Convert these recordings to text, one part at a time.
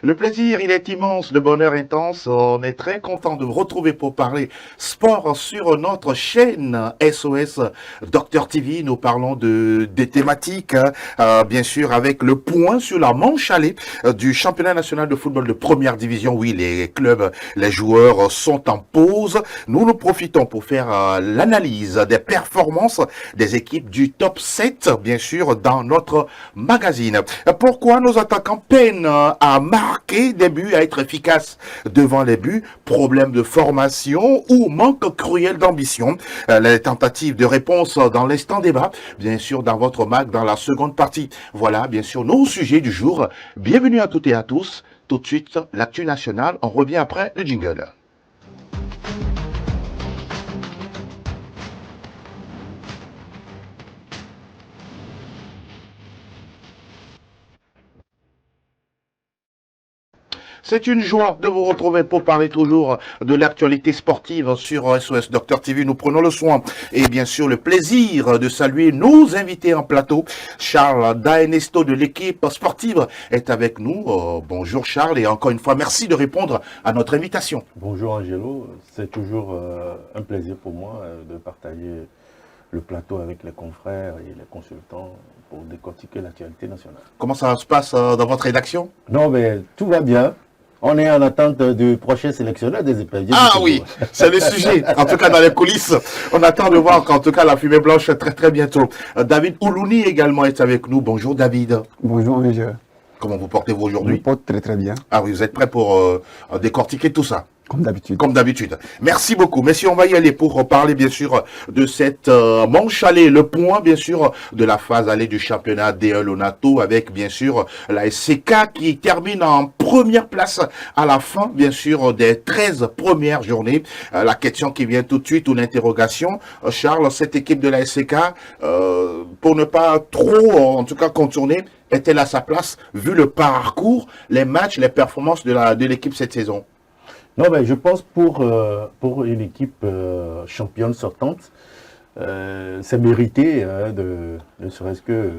Le plaisir, il est immense, le bonheur intense. On est très content de vous retrouver pour parler sport sur notre chaîne SOS Docteur TV. Nous parlons des thématiques, bien sûr, avec le point sur la manche allée du championnat national de football de première division. Oui, les clubs, les joueurs sont en pause. Nous profitons pour faire l'analyse des performances des équipes du top 7, bien sûr, dans notre magazine. Pourquoi nos attaquants peinent à marquer des buts, à être efficaces devant les buts? Problème de formation ou manque cruel d'ambition? Les tentatives de réponse dans l'instant débat, bien sûr, dans votre mag, dans la seconde partie. Voilà, bien sûr, nos sujets du jour. Bienvenue à toutes et à tous. Tout de suite, l'actu nationale. On revient après le jingle. C'est une joie de vous retrouver pour parler toujours de l'actualité sportive sur SOS Docteur TV. Nous prenons le soin et bien sûr le plaisir de saluer nos invités en plateau. Charles Daenesto de l'équipe sportive est avec nous. Bonjour Charles et encore une fois merci de répondre à notre invitation. Bonjour Angelo, c'est toujours un plaisir pour moi de partager le plateau avec les confrères et les consultants pour décortiquer l'actualité nationale. Comment ça se passe dans votre rédaction? Non mais tout va bien. On est en attente du prochain sélectionneur des éperviers. Ah oui, c'est le sujet. En tout cas, dans les coulisses, on attend de voir qu'en tout cas, la fumée blanche très très bientôt. David Oulouni également est avec nous. Bonjour David. Bonjour monsieur. Comment vous portez-vous aujourd'hui? Je me porte très très bien. Ah oui, vous êtes prêt pour décortiquer tout ça? Comme d'habitude. Comme d'habitude. Merci beaucoup. Messieurs, on va y aller pour parler bien sûr de cette manche allée, le point bien sûr de la phase allée du championnat D1 Lonato avec bien sûr la SCK qui termine en première place à la fin bien sûr des 13 premières journées. La question qui vient tout de suite ou l'interrogation, Charles, cette équipe de la SCK, pour ne pas trop en tout cas contourner, est-elle à sa place vu le parcours, les matchs, les performances de l'équipe cette saison? Non, mais je pense pour une équipe championne sortante, c'est mérité ne serait-ce que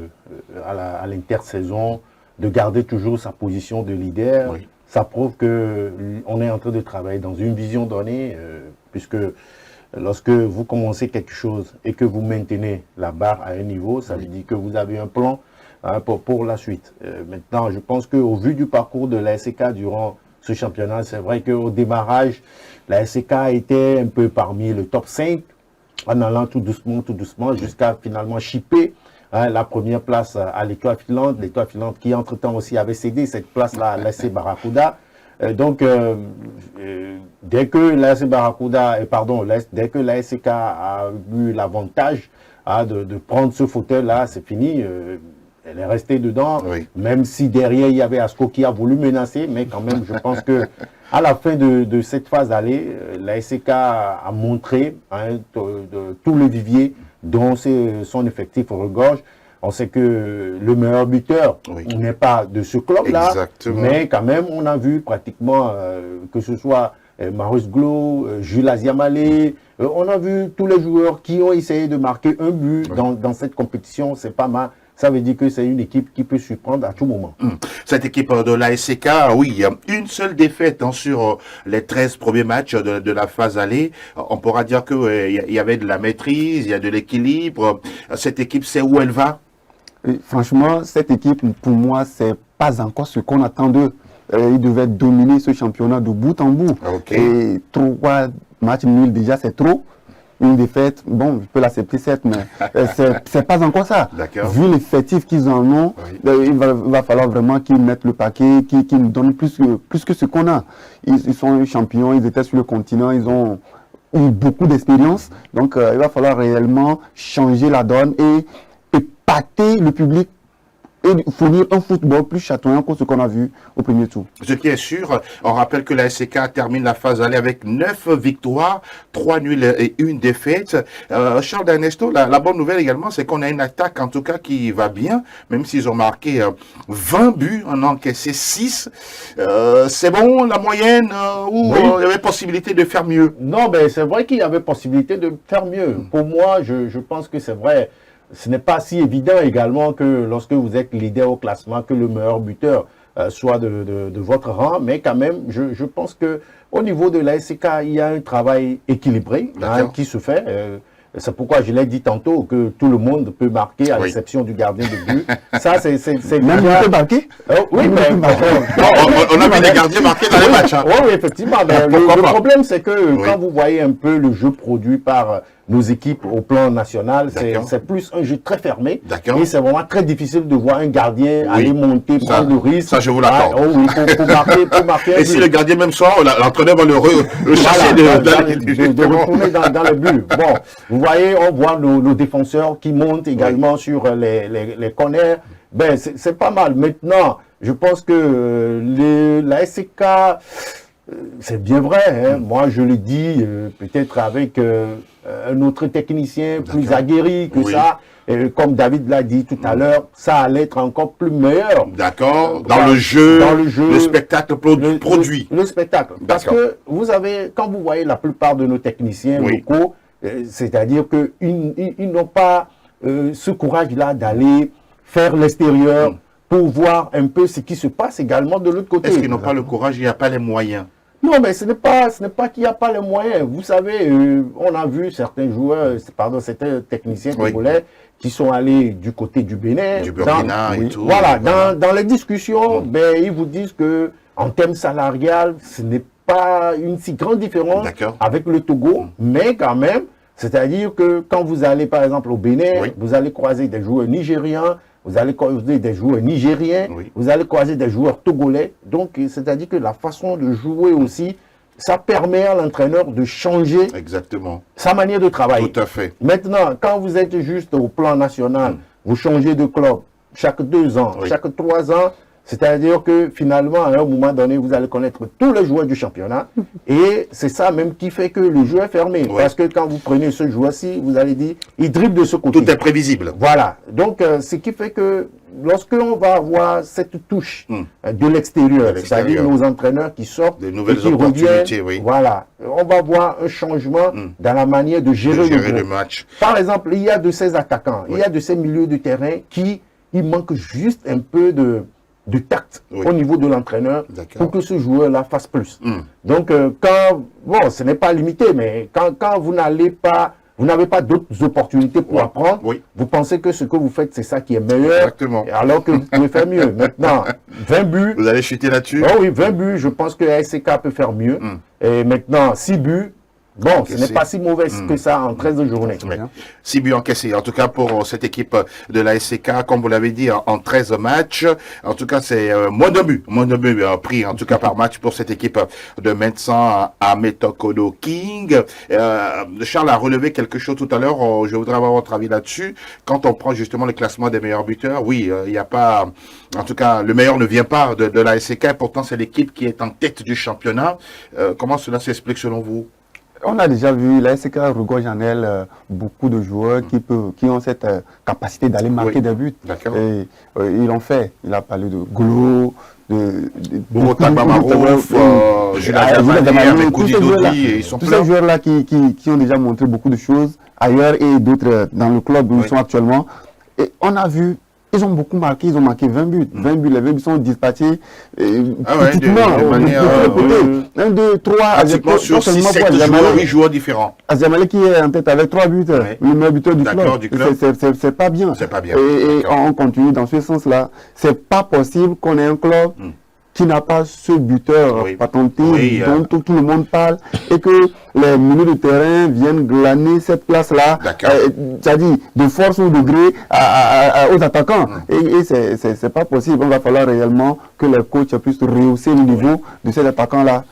à l'intersaison, de garder toujours sa position de leader. Oui. Ça prouve qu'on est en train de travailler dans une vision donnée, puisque lorsque vous commencez quelque chose et que vous maintenez la barre à un niveau, ça veut dire que vous avez un plan pour la suite. Maintenant, je pense qu'au vu du parcours de la SCK durant ce championnat, c'est vrai qu'au démarrage, la SCK était un peu parmi le top 5, en allant tout doucement, jusqu'à finalement chipper la première place à l'Étoile filante. L'Étoile filante qui, entre-temps, aussi avait cédé cette place-là à l'AS Barracuda. Donc, dès que l'AS Barracuda, dès que la SCK a eu l'avantage de prendre ce fauteuil-là, c'est fini. Elle est restée dedans, oui. Même si derrière, il y avait Asco qui a voulu menacer, mais quand même, je pense que à la fin de cette phase allée, la SCK a montré tout le vivier dont son effectif regorge. On sait que le meilleur buteur n'est pas de ce club-là, mais quand même, on a vu pratiquement que ce soit Marius Glo, Jules Aziamale, on a vu tous les joueurs qui ont essayé de marquer un but dans cette compétition, c'est pas mal. Ça veut dire que c'est une équipe qui peut surprendre à tout moment. Cette équipe de la SCK, oui, il y a une seule défaite sur les 13 premiers matchs de la phase allée. On pourra dire qu'il y avait de la maîtrise, il y a de l'équilibre. Cette équipe, c'est où elle va? Et franchement, cette équipe, pour moi, c'est pas encore ce qu'on attend d'eux. Ils devaient dominer ce championnat de bout en bout. Okay. Et 3 matchs nuls, déjà, c'est trop. Une défaite, bon, je peux l'accepter certes, mais c'est pas encore ça. Vu l'effectif qu'ils en ont, il va falloir vraiment qu'ils mettent le paquet, qu'ils nous donnent plus que ce qu'on a. Ils sont champions, ils étaient sur le continent, ils ont eu beaucoup d'expérience. Donc, il va falloir réellement changer la donne et épater le public et fournir un football plus chatoyant que ce qu'on a vu au premier tour. Ce qui est sûr, on rappelle que la SCK termine la phase allée avec 9 victoires, 3 nuls et 1 défaite. Charles Danesto, la bonne nouvelle également, c'est qu'on a une attaque en tout cas qui va bien, même s'ils ont marqué 20 buts, on a encaissé 6. C'est bon, la moyenne, ou il y avait possibilité de faire mieux? Non, mais c'est vrai qu'il y avait possibilité de faire mieux. Pour moi, je pense que c'est vrai. Ce n'est pas si évident également que lorsque vous êtes leader au classement, que le meilleur buteur soit de votre rang, mais quand même, je pense que au niveau de la SCK, il y a un travail équilibré qui se fait. C'est pourquoi je l'ai dit tantôt que tout le monde peut marquer à l'exception du gardien de but. Ça, c'est même il peut marquer. Oui, mais on a vu des gardiens marqués dans les matchs. Hein. Oui, effectivement. Mais le problème, c'est que quand vous voyez un peu le jeu produit par nos équipes au plan national, c'est plus un jeu très fermé. Et c'est vraiment très difficile de voir un gardien aller monter, prendre le risque. Ça, je vous l'accorde. Pour marquer et si le gardien même sort, l'entraîneur va le chercher de retourner dans le but. Bon, vous voyez, on voit nos défenseurs qui montent également sur les corners. Ben, c'est pas mal. Maintenant, je pense que la SCK, c'est bien vrai. Hein. Moi, je le dis, peut-être avec un autre technicien plus aguerri que ça. Et comme David l'a dit tout à l'heure, ça allait être encore plus meilleur. D'accord. Dans le jeu, le spectacle produit. Le spectacle. Parce que vous avez, quand vous voyez la plupart de nos techniciens locaux, c'est-à-dire qu'ils n'ont pas ce courage-là d'aller faire l'extérieur pour voir un peu ce qui se passe également de l'autre côté. Est-ce qu'ils n'ont pas le courage, il n'y a pas les moyens? Non, mais ce n'est pas qu'il n'y a pas les moyens. Vous savez, on a vu certains joueurs, certains techniciens congolais qui sont allés du côté du Bénin. Du Burkina et tout. Voilà, dans les discussions, ils vous disent que en termes salarial, ce n'est pas une si grande différence avec le Togo, mais quand même, c'est-à-dire que quand vous allez par exemple au Bénin, vous allez croiser des joueurs nigérians, vous allez croiser des joueurs nigériens, vous allez croiser des joueurs togolais. Donc, c'est-à-dire que la façon de jouer aussi, ça permet à l'entraîneur de changer sa manière de travailler. Tout à fait. Maintenant, quand vous êtes juste au plan national, vous changez de club chaque 2 ans, chaque 3 ans, c'est-à-dire que finalement, à un moment donné, vous allez connaître tous les joueurs du championnat. Et c'est ça même qui fait que le jeu est fermé. Parce que quand vous prenez ce joueur-ci, vous allez dire, il dribble de ce côté. Tout est prévisible. Voilà. Donc, ce qui fait que lorsque l'on va avoir cette touche de l'extérieur, c'est-à-dire nos entraîneurs qui sortent, de nouvelles qui opportunités, reviennent, voilà, on va voir un changement dans la manière de gérer le match. Par exemple, il y a de ces attaquants, il y a de ces milieux de terrain qui, il manque juste un peu de tact au niveau de l'entraîneur pour que ce joueur-là fasse plus. Donc, ce n'est pas limité, mais quand vous n'avez pas d'autres opportunités pour apprendre, vous pensez que ce que vous faites, c'est ça qui est meilleur, alors que vous pouvez faire mieux. Maintenant, 20 buts... Vous allez chuter là-dessus? Oh oui, 20 buts, je pense que la SCK peut faire mieux. Et maintenant, 6 buts, bon, ce n'est pas si mauvais que ça en 13 journées. 6 buts encaissés. En tout cas, pour cette équipe de la SCK, comme vous l'avez dit, en 13 matchs. En tout cas, c'est moins de buts pris, en tout cas, par match pour cette équipe de Médecins à Metokolo King. Charles a relevé quelque chose tout à l'heure. Je voudrais avoir votre avis là-dessus. Quand on prend justement le classement des meilleurs buteurs, oui, il n'y a pas... En tout cas, le meilleur ne vient pas de la SCK. Pourtant, c'est l'équipe qui est en tête du championnat. Comment cela s'explique selon vous? On a déjà vu, la SCK regorge en elle beaucoup de joueurs qui ont cette capacité d'aller marquer des buts. Et ils l'ont fait. Il a parlé de Golo, de Julien Damani, tous ces joueurs-là qui ont déjà montré beaucoup de choses ailleurs et d'autres dans le club où ils sont actuellement. Et on a vu, ils ont beaucoup marqué, ils ont marqué 20 buts. 20 buts, les 20 buts sont dispatchés petitement, de côté. 1, 2, 3, pratiquement sur 6, 7 joueurs, 8 joueurs différents. Azamalek qui est en tête avec 3 buts, le meilleur buteur du club. C'est pas bien. C'est pas bien. Et on continue dans ce sens-là. C'est pas possible qu'on ait un club qui n'a pas ce buteur patenté dont tout le monde parle et que les milieux de terrain viennent glaner cette place-là, c'est-à-dire de force ou de gré aux attaquants. Et c'est pas possible. Il va falloir réellement que les coachs puissent rehausser le niveau de ces attaquants-là,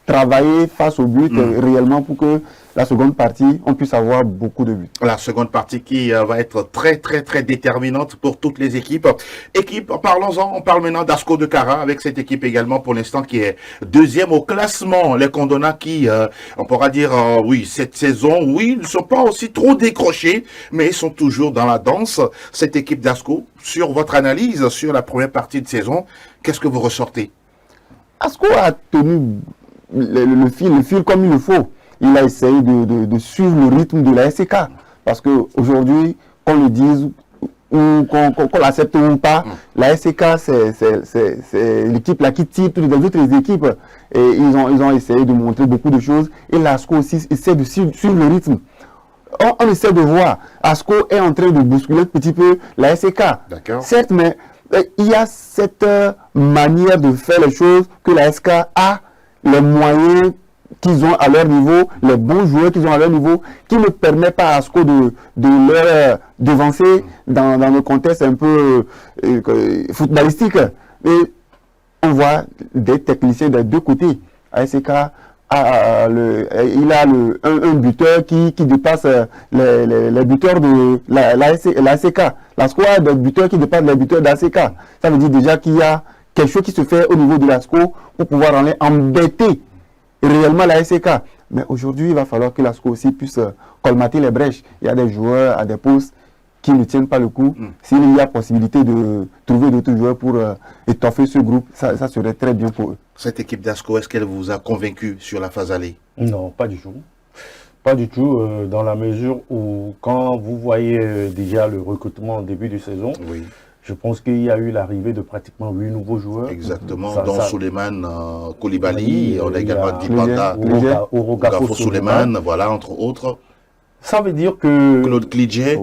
travailler face au but réellement pour que la seconde partie, on puisse avoir beaucoup de buts. La seconde partie qui va être très, très, très déterminante pour toutes les équipes. Parlons-en, on parle maintenant d'Asco de Kara avec cette équipe également pour l'instant qui est deuxième au classement. Les Condona qui, on pourra dire, cette saison, ils ne sont pas aussi trop décrochés, mais ils sont toujours dans la danse. Cette équipe d'Asco, sur votre analyse, sur la première partie de saison, qu'est-ce que vous ressortez? Asco a tenu le fil comme il le faut. Il a essayé de suivre le rythme de la SCK. Parce qu'aujourd'hui, qu'on le dise ou qu'on l'accepte ou pas, la SCK, c'est l'équipe là qui tire toutes les autres équipes. Et ils ont essayé de montrer beaucoup de choses. Et l'ASCO aussi essaie de suivre le rythme. On essaie de voir. ASCO est en train de bousculer un petit peu la SCK. Certes, mais il y a cette manière de faire les choses que la SK a les moyens qu'ils ont à leur niveau, les bons joueurs qu'ils ont à leur niveau, qui ne permettent pas à ASCO de leur devancer dans le contexte un peu footballistique. Et on voit des techniciens des deux côtés. ASK il a un buteur qui dépasse les buteurs de la SK. La squad des buteurs qui dépassent les buteurs de la SK. Ça veut dire déjà qu'il y a quelque chose qui se fait au niveau de la SCO pour pouvoir aller embêter réellement la SK. Mais aujourd'hui, il va falloir que la SCO aussi puisse colmater les brèches. Il y a des joueurs à des postes qui ne tiennent pas le coup. S'il y a possibilité de trouver d'autres joueurs pour étoffer ce groupe, ça serait très bien pour eux. Cette équipe d'ASCO, est-ce qu'elle vous a convaincu sur la phase aller? Non, pas du tout. Pas du tout, dans la mesure où quand vous voyez déjà le recrutement au début de saison, je pense qu'il y a eu l'arrivée de pratiquement 8 nouveaux joueurs. Exactement, dont Souleymane Koulibaly, on a également Dipanda, Orogafo Souleymane, voilà, entre autres. Ça veut dire que Claude Klidje,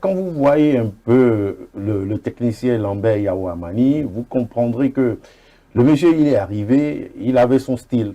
quand vous voyez un peu le technicien Lambert Yawamani, vous comprendrez que le monsieur, il est arrivé, il avait son style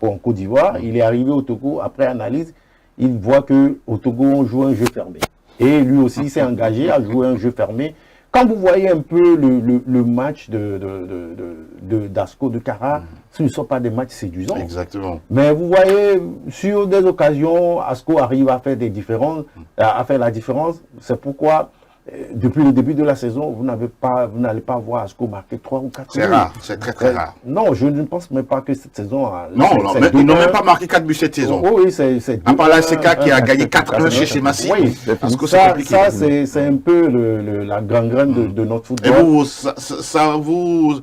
en Côte d'Ivoire, il est arrivé au Togo, après analyse, il voit qu'au Togo, on joue un jeu fermé. Et lui aussi s'est engagé à jouer un jeu fermé. Quand vous voyez un peu le match d'Asco de Kara, ce ne sont pas des matchs séduisants. Exactement. Mais vous voyez, sur des occasions, Asco arrive à faire des différences, à faire la différence. C'est pourquoi, depuis le début de la saison, vous n'allez pas voir Asco marquer 3 ou 4 buts. C'est rare, c'est très rare. Non, je ne pense même pas que cette saison... Non, mais ils n'ont même pas marqué 4 buts cette saison. Oui, c'est... À part la SK qui a gagné 4-1 chez Semassi. Oui, ça c'est un peu la gangrène de notre football. Et vous,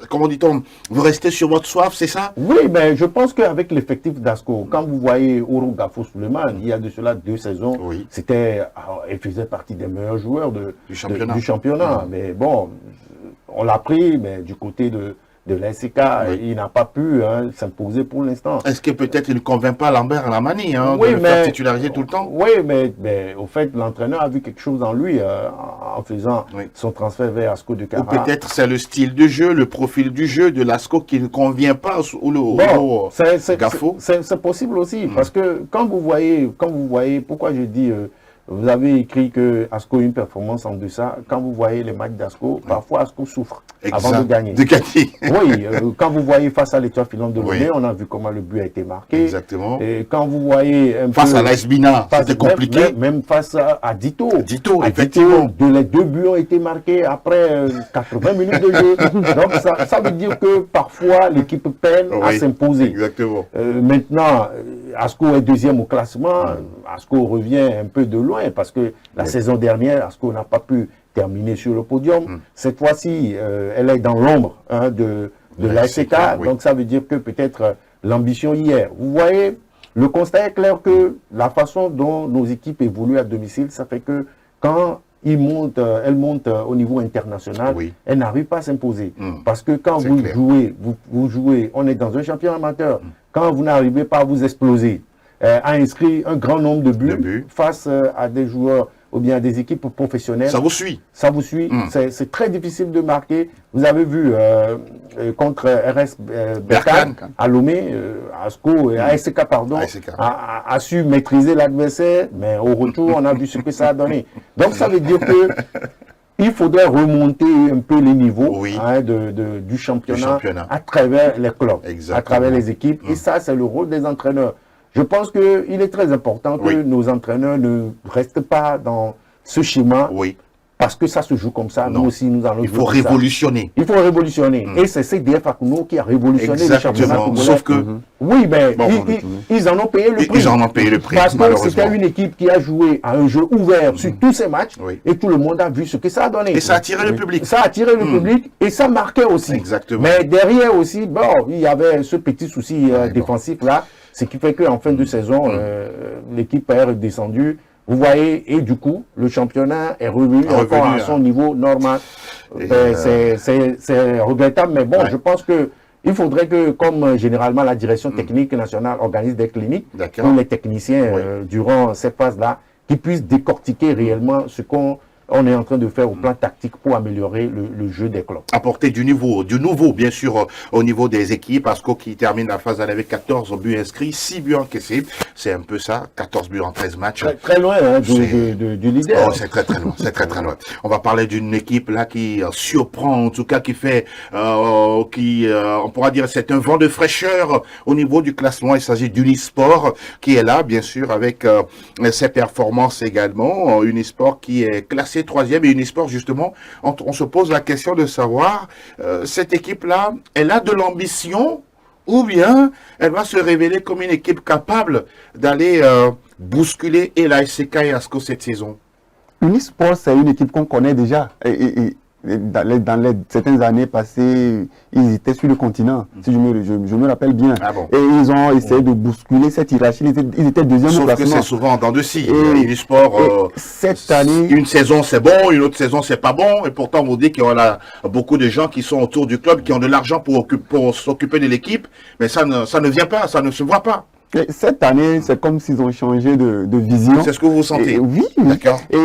comment dit-on, vous restez sur votre soif, c'est ça? Oui, mais je pense qu'avec l'effectif d'Asco, quand vous voyez Orogafo Souleymane, il y a de cela 2 saisons, il faisait partie des meilleurs joueurs du championnat. Mais bon, on l'a pris, mais du côté de l'ASK, il n'a pas pu s'imposer pour l'instant. Est-ce que peut-être il ne convainc pas Lambert Lamani de le faire titulariser tout le temps? Oui, mais au fait, l'entraîneur a vu quelque chose en lui en faisant son transfert vers Asco de Kara. Ou peut-être c'est le style de jeu, le profil du jeu de l'Asco qui ne convient pas au Gafo. C'est possible aussi, parce que quand vous voyez, pourquoi je dis... vous avez écrit que Asco a une performance en deçà. Quand vous voyez les matchs d'Asco, parfois Asco souffre avant de gagner. Oui, quand vous voyez face à l'Étoile filante de Lomé, on a vu comment le but a été marqué. Exactement. Et quand vous voyez... Face à l'AS Bina, c'était compliqué. Même face à Dito. Effectivement. Les 2 buts ont été marqués après 80 minutes de jeu. Donc ça veut dire que parfois l'équipe peine à s'imposer. Exactement. Maintenant, Asco est 2e au classement. Asco revient un peu de loin parce que la saison dernière, Asco n'a pas pu terminer sur le podium. Cette fois-ci, elle est dans l'ombre de l'ASK. Donc ça veut dire que peut-être l'ambition hier. Vous voyez, le constat est clair que la façon dont nos équipes évoluent à domicile, ça fait que quand elles montent au niveau international, elles n'arrivent pas à s'imposer. Parce que quand vous jouez, on est dans un championnat amateur, quand vous n'arrivez pas à vous exploser, a inscrit un grand nombre de buts face à des joueurs ou bien à des équipes professionnelles. Ça vous suit. Ça vous suit. C'est très difficile de marquer. Vous avez vu contre RS Berkane à Lomé, Asco, ASK, pardon, a su maîtriser l'adversaire, mais au retour, on a vu ce que ça a donné. Donc ça veut dire que il faudrait remonter un peu les niveaux du championnat à travers les clubs, à travers les équipes. Et ça, c'est le rôle des entraîneurs. Je pense qu'il est très important que nos entraîneurs ne restent pas dans ce schéma, parce que ça se joue comme ça. Nous aussi, nous allons Il faut révolutionner. Il faut révolutionner. Et c'est CDF Akuno qui a révolutionné le championnat congolais. Sauf que... Oui, mais ils en ont payé le prix. Ils en ont payé le prix, parce que c'était une équipe qui a joué à un jeu ouvert sur tous ces matchs. Et tout le monde a vu ce que ça a donné. Et ça a attiré le public. Ça a attiré le public et ça marquait aussi. Exactement. Mais derrière aussi, bon, il y avait ce petit souci défensif là. Ce qui fait qu'en fin de saison, l'équipe est redescendue. Vous voyez, et du coup, le championnat est revenu encore à son niveau normal. C'est regrettable, mais bon, je pense que il faudrait que, comme généralement la direction technique nationale organise des cliniques pour les techniciens durant cette phase-là, qu'ils puissent décortiquer réellement ce qu'on est en train de faire au plan tactique pour améliorer le jeu des clubs. Apporter du nouveau, bien sûr, au niveau des équipes. Asco qui termine la phase avec 14 buts inscrits, 6 buts encaissés. C'est un peu ça, 14 buts en 13 matchs. Très loin hein, du leader. Oh, c'est très loin, c'est très loin. On va parler d'une équipe là qui surprend, en tout cas qui fait, on pourra dire c'est un vent de fraîcheur au niveau du classement. Il s'agit d'Unisport qui est là, bien sûr, avec ses performances également. Unisport qui est classé 3e et Unisport, justement, on se pose la question de savoir, cette équipe-là, elle a de l'ambition ou bien elle va se révéler comme une équipe capable d'aller bousculer et la SCK et Asco cette saison? Unisport, c'est une équipe qu'on connaît déjà. Dans les certaines années passées, ils étaient sur le continent, si je me rappelle bien. Ah bon. Et ils ont essayé de bousculer cette hiérarchie. Ils étaient deuxième au classement. Sauf que c'est souvent dans deux scies. Unisport, cette année, une saison c'est bon, une autre saison c'est pas bon. Et pourtant, on vous dit qu'il y a beaucoup de gens qui sont autour du club, qui ont de l'argent pour s'occuper de l'équipe. Mais ça ne vient pas, ça ne se voit pas. Et cette année, c'est comme s'ils ont changé de vision. C'est ce que vous sentez? Oui. D'accord. Et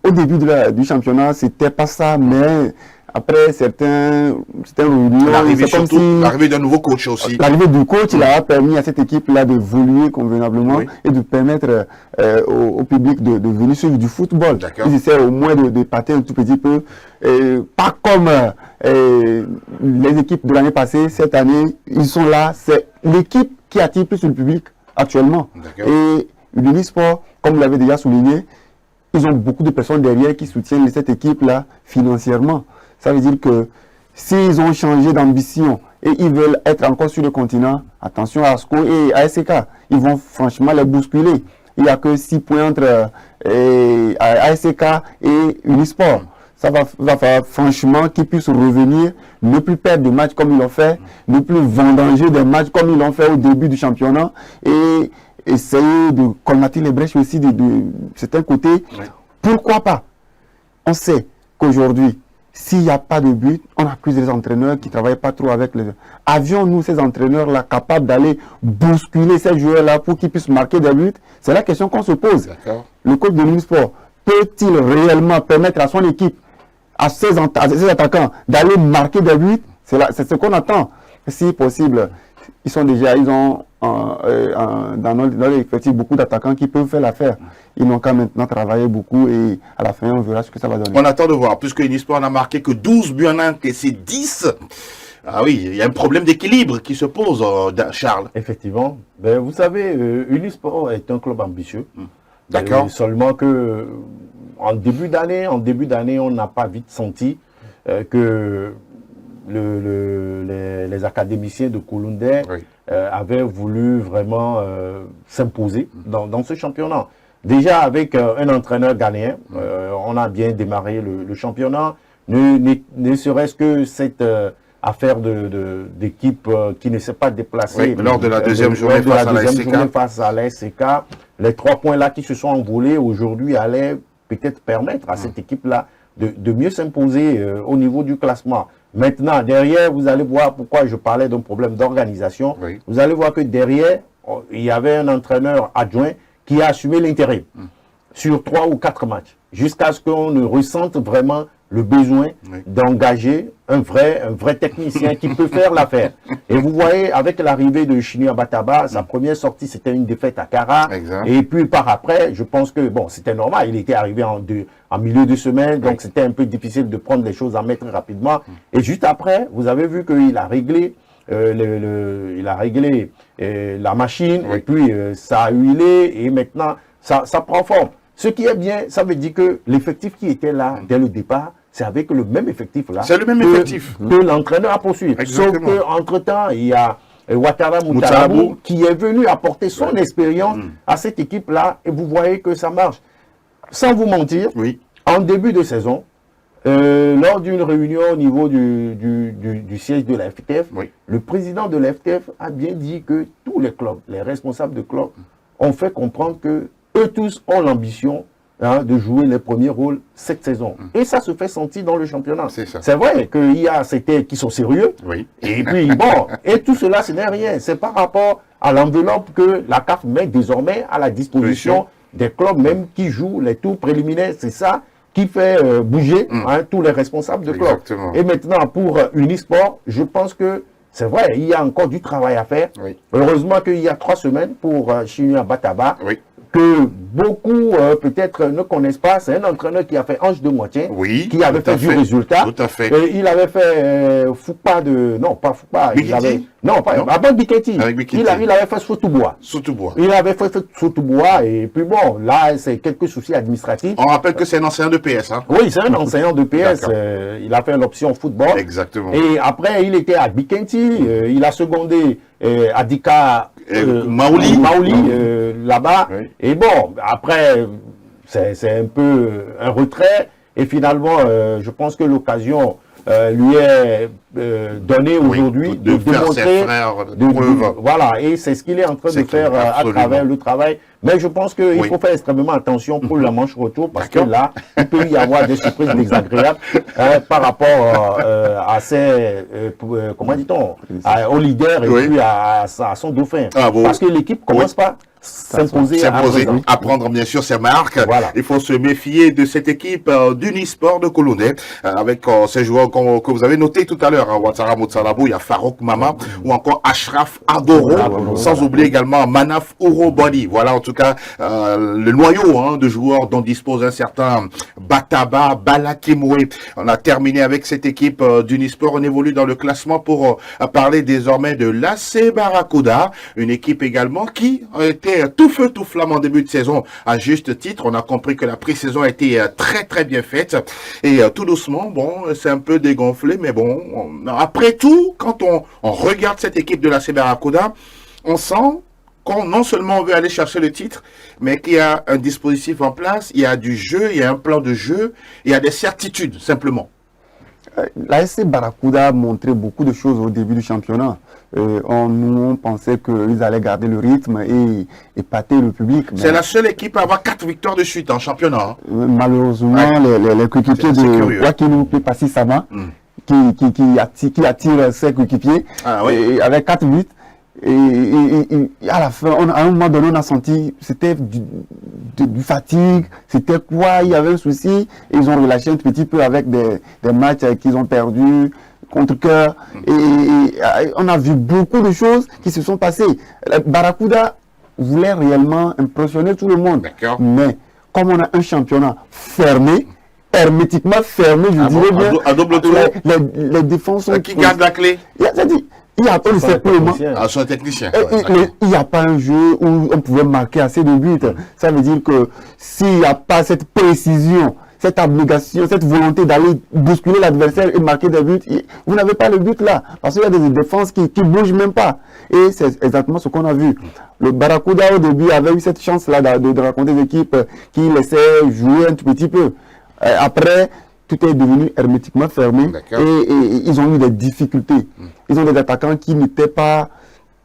au début du championnat, c'était pas ça, mais après certains réunions, l'arrivée d'un nouveau coach aussi. L'arrivée du coach, il a permis à cette équipe-là d'évoluer convenablement et de permettre au public de venir suivre du football. Ils essaient au moins de pâter un tout petit peu. Pas comme les équipes de l'année passée. Cette année, ils sont là. C'est l'équipe qui attire plus le public actuellement. Et l'Unisport, comme vous l'avez déjà souligné, ils ont beaucoup de personnes derrière qui soutiennent cette équipe-là financièrement. Ça veut dire que s'ils ont changé d'ambition et ils veulent être encore sur le continent, attention à Asco et à ASK, ils vont franchement les bousculer. Il n'y a que 6 points entre ASK et Unisport. Ça va faire franchement qu'ils puissent revenir, ne plus perdre de matchs comme ils l'ont fait, ne plus vendanger des matchs comme ils l'ont fait au début du championnat et essayer de colmater les brèches aussi de certains côtés. Pourquoi pas? On sait qu'aujourd'hui, s'il n'y a pas de but, on accuse les entraîneurs qui ne travaillent pas trop avec les... Avions-nous ces entraîneurs-là capables d'aller bousculer ces joueurs-là pour qu'ils puissent marquer des buts? C'est la question qu'on se pose. Le coach de l'Unisport peut-il réellement permettre à son équipe, à ses attaquants, d'aller marquer des buts? C'est ce qu'on attend. Si possible, ils ont dans leur effectif beaucoup d'attaquants qui peuvent faire l'affaire. Ils n'ont qu'à maintenant travailler beaucoup et à la fin, on verra ce que ça va donner. On attend de voir, puisque Unisport n'a marqué que 12 buts en un et c'est 10. Ah oui, il y a un problème d'équilibre qui se pose, Charles. Effectivement. Ben, vous savez, Unisport est un club ambitieux. D'accord. Seulement que en début d'année, on n'a pas vite senti que les académiciens de Koulundé avaient voulu vraiment s'imposer dans ce championnat. Déjà avec un entraîneur ghanéen, on a bien démarré le championnat, ne serait-ce que cette affaire d'équipe qui ne s'est pas déplacée lors de la deuxième journée face à l'ASK. Les 3 points là qui se sont envolés aujourd'hui allaient peut-être permettre à cette équipe-là de mieux s'imposer au niveau du classement. Maintenant, derrière, vous allez voir pourquoi je parlais d'un problème d'organisation. Vous allez voir que derrière, il y avait un entraîneur adjoint qui a assumé l'intérim sur 3 ou 4 matchs, jusqu'à ce qu'on ne ressente vraiment le besoin d'engager un vrai technicien qui peut faire l'affaire. Et vous voyez, avec l'arrivée de Chini Abataba, sa première sortie, c'était une défaite à Kara. Et puis par après, je pense que, bon, c'était normal, il était arrivé en milieu de semaine, donc c'était un peu difficile de prendre les choses en main très rapidement. Et juste après, vous avez vu qu'il a réglé la machine, et puis ça a huilé, et maintenant, ça prend forme. Ce qui est bien, ça veut dire que l'effectif qui était là dès le départ, c'est avec le même effectif là. C'est le même effectif. Que l'entraîneur a poursuivi. Sauf qu'entre-temps, il y a Ouattara Moutarabou qui est venu apporter son expérience à cette équipe-là. Et vous voyez que ça marche. Sans vous mentir, en début de saison, lors d'une réunion au niveau du siège de la FTF, le président de la FTF a bien dit que tous les clubs, les responsables de clubs, ont fait comprendre que eux tous ont l'ambition de jouer les premiers rôles cette saison. Et ça se fait sentir dans le championnat. C'est vrai qu'il y a certains qui sont sérieux. Oui. Et puis, bon, et tout cela, ce n'est rien. C'est par rapport à l'enveloppe que la CAF met désormais à la disposition des clubs même qui jouent les tours préliminaires. C'est ça qui fait bouger tous les responsables de clubs. Et maintenant, pour Unisport, je pense que c'est vrai, il y a encore du travail à faire. Oui. Heureusement qu'il y a 3 semaines pour Chinua Bataba, oui, que beaucoup peut-être ne connaissent pas. C'est un entraîneur qui a fait Ange de Moitié, oui, qui avait fait du résultat. Tout à fait. Et il avait fait Foupa de... Non, pas Foupa. Il avait... Non, pas avec Biketi. Il avait fait Soutoubois. Il avait fait Soutoubois. Et puis bon, là, c'est quelques soucis administratifs. On rappelle que c'est un enseignant de PS. Hein? Oui, c'est un enseignant de PS. Il a fait l'option football. Exactement. Et après, il était à Bikenti. Il a secondé Adika Maouli là-bas. Oui. Et bon, après, c'est un peu un retrait. Et finalement, je pense que l'occasion lui est donnée aujourd'hui de démontrer voilà, et c'est ce qu'il est en train de faire à travers le travail. Mais je pense qu'il faut faire extrêmement attention pour la manche retour, parce que là, il peut y avoir des surprises désagréables par rapport à ces, comment dit-on, au leader et puis à son dauphin. Parce que l'équipe ne commence pas s'imposer, à prendre bien sûr ses marques. Voilà. Il faut se méfier de cette équipe d'Unisport de Colonet avec ces joueurs que vous avez notés tout à l'heure, Ouattara Motsalabou, il y a Farouk Mama ou encore Ashraf Adoro, sans oublier également Manaf Urobody. Voilà en tout cas le noyau de joueurs dont dispose un certain Bataba Balakimoué. On a terminé avec cette équipe d'Unisport. On évolue dans le classement pour parler désormais de l'AC Barracuda, une équipe également qui a été tout feu tout flamme en début de saison à juste titre. On a compris que la pré-saison a été très très bien faite et tout doucement, bon, c'est un peu dégonflé, mais bon, après tout, quand on regarde cette équipe de l'AC Barracuda, on sent qu'on non seulement veut aller chercher le titre, mais qu'il y a un dispositif en place, il y a du jeu, il y a un plan de jeu, il y a des certitudes simplement. L'AC Barracuda a montré beaucoup de choses au début du championnat. On pensait qu'ils allaient garder le rythme et épater le public. C'est la seule équipe à avoir 4 victoires de suite en championnat. Malheureusement, les coéquipiers de Wakilou Pepassi Sama, qui attire ses coéquipiers, avec 4 buts. Et à la fin, à un moment donné, on a senti c'était du fatigue, c'était quoi, il y avait un souci. Et ils ont relâché un petit peu avec des matchs qu'ils ont perdus contre cœur. Et on a vu beaucoup de choses qui se sont passées. Barracuda voulait réellement impressionner tout le monde. Mais comme on a un championnat fermé, hermétiquement fermé, je dirais bien, à double tour, les défenses sont... Qui garde la clé? Il n'y a pas son technicien. Il n'y a pas un jeu où on pouvait marquer assez de buts. Ça veut dire que s'il n'y a pas cette précision, cette abnégation, cette volonté d'aller bousculer l'adversaire et marquer des buts, vous n'avez pas le but là. Parce qu'il y a des défenses qui ne bougent même pas. Et c'est exactement ce qu'on a vu. Le Barracuda au début avait eu cette chance-là de raconter des équipes qui laissaient jouer un tout petit peu. Après, tout est devenu hermétiquement fermé et ils ont eu des difficultés. Ils ont des attaquants qui n'étaient pas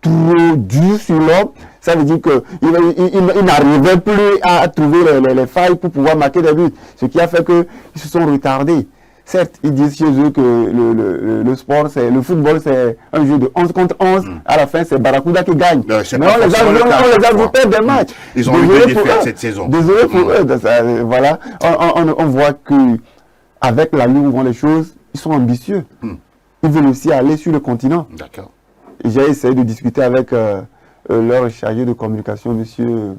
trop durs sur l'homme. Ça veut dire qu'ils n'arrivaient plus à trouver les failles pour pouvoir marquer des buts. Ce qui a fait qu'ils se sont retardés. Certes, ils disent chez eux que le sport, le football, c'est un jeu de 11 contre 11. À la fin, c'est Barracuda qui gagne. Mais on les a vu perdre des matchs. Ils ont eu des défaites cette saison. Désolé pour eux. Voilà. On voit que avec la ligne où vont les choses, ils sont ambitieux. Ils veulent aussi aller sur le continent. D'accord. J'ai essayé de discuter avec leur chargé de communication, monsieur,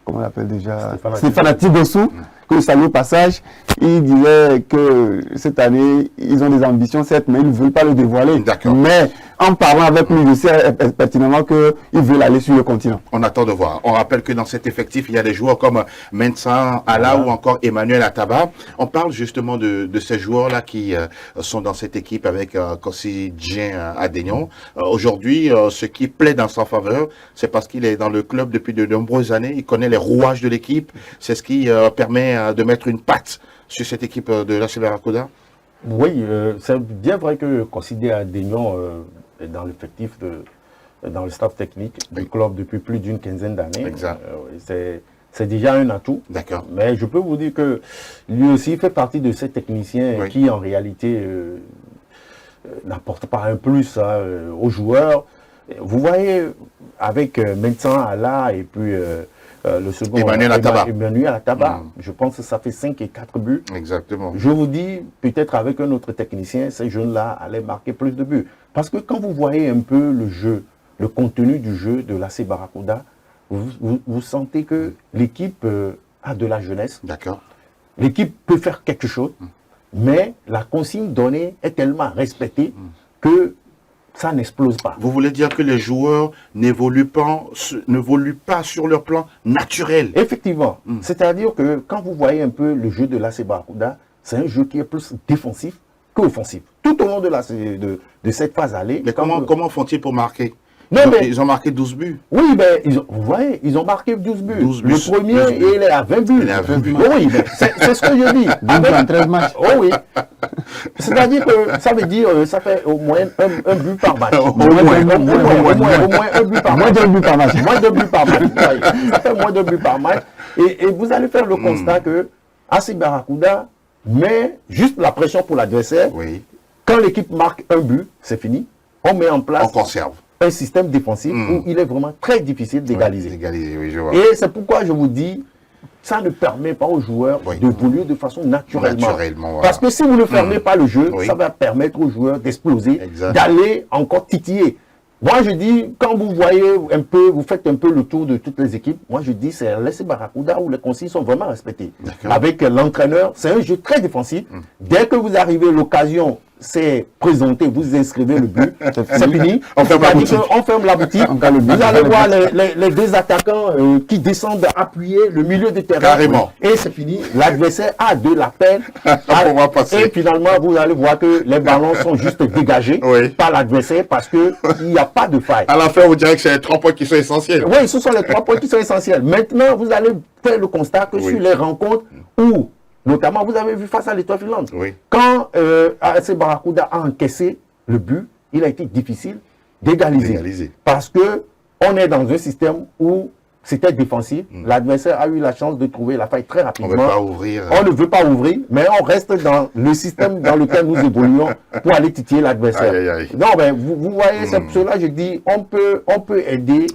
comment on l'appelle déjà, Stéphane Tigossou, que je salue au passage. Il disait que cette année, ils ont des ambitions, certes, mais ils ne veulent pas le dévoiler. Mais en parlant avec lui, je sais pertinemment qu'ils veulent aller sur le continent. On attend de voir. On rappelle que dans cet effectif, il y a des joueurs comme Mensa Ala ou encore Emmanuel Ataba. On parle justement de ces joueurs-là qui sont dans cette équipe avec Kossi Djen Adenion. Aujourd'hui, ce qui plaît dans sa faveur, c'est parce qu'il est dans le club depuis de nombreuses années. Il connaît les rouages de l'équipe. C'est ce qui permet de mettre une patte sur cette équipe de l'AC Barracuda. Oui, c'est bien vrai que Kossi Adenion est dans l'effectif, dans le staff technique du club depuis plus d'une quinzaine d'années. c'est déjà un atout. D'accord. Mais je peux vous dire que lui aussi fait partie de ces techniciens qui, en réalité, n'apportent pas un plus aux joueurs. Vous voyez, avec Vincent Allah et puis le second, Emmanuel Ataba, je pense que ça fait 5 et 4 buts. Exactement. Je vous dis, peut-être avec un autre technicien, ces jeunes-là allaient marquer plus de buts. Parce que quand vous voyez un peu le jeu, le contenu du jeu de l'AC Barracuda, vous sentez que l'équipe a de la jeunesse. D'accord. L'équipe peut faire quelque chose, mais la consigne donnée est tellement respectée que ça n'explose pas. Vous voulez dire que les joueurs n'évoluent pas sur leur plan naturel? Effectivement. C'est-à-dire que quand vous voyez un peu le jeu de l'AC Barracuda, c'est un jeu qui est plus défensif qu'offensif. Tout au long de cette phase allée. Mais comment font-ils pour marquer? Non, Ils ont marqué 12 buts. Oui, mais vous voyez, ils ont marqué 12 buts. 12 buts. Le premier, il est à 20 buts. Il est à 20 buts. Oui, mais c'est ce que je dis. En 13 matchs. Oh oui. C'est-à-dire que ça veut dire ça fait au moins un but par match. Au moins un but par match. Moins d'un but par match. Moins de buts par match. Ça fait moins de buts par match. Et vous allez faire le constat que AC Barracuda met juste la pression pour l'adversaire. Oui. Quand l'équipe marque un but, c'est fini. On met en place On conserve. un système défensif où il est vraiment très difficile d'égaliser. Égaliser, oui, je vois. Et c'est pourquoi je vous dis, ça ne permet pas aux joueurs d'évoluer de façon naturellement. Voilà. Parce que si vous ne fermez pas le jeu, ça va permettre aux joueurs d'exploser, d'aller encore titiller. Moi, je dis, quand vous voyez un peu, vous faites un peu le tour de toutes les équipes, moi, je dis, c'est l'AC Barracuda où les consignes sont vraiment respectées. Avec l'entraîneur, c'est un jeu très défensif. Dès que vous arrivez, l'occasion s'est présentée, vous inscrivez le but, c'est fini. On ferme la boutique. Vous allez voir les deux attaquants qui descendent appuyer le milieu de terrain. Carrément. Et c'est fini. L'adversaire a de la peine. passer. Et finalement, vous allez voir que les ballons sont juste dégagés par l'adversaire parce qu'il n'y a pas de faille. À la fin, vous direz que c'est les 3 points qui sont essentiels. Oui, ce sont les 3 points qui sont essentiels. Maintenant, vous allez faire le constat que sur les rencontres où, notamment, vous avez vu face à l'Étoile filante, quand AC Barracuda a encaissé le but, il a été difficile d'égaliser. Parce que on est dans un système où c'était défensif. L'adversaire a eu la chance de trouver la faille très rapidement. On ne veut pas ouvrir. On ne veut pas ouvrir, mais on reste dans le système dans lequel nous évoluons pour aller titiller l'adversaire. Non, mais vous voyez, c'est pour cela que je dis, on peut aider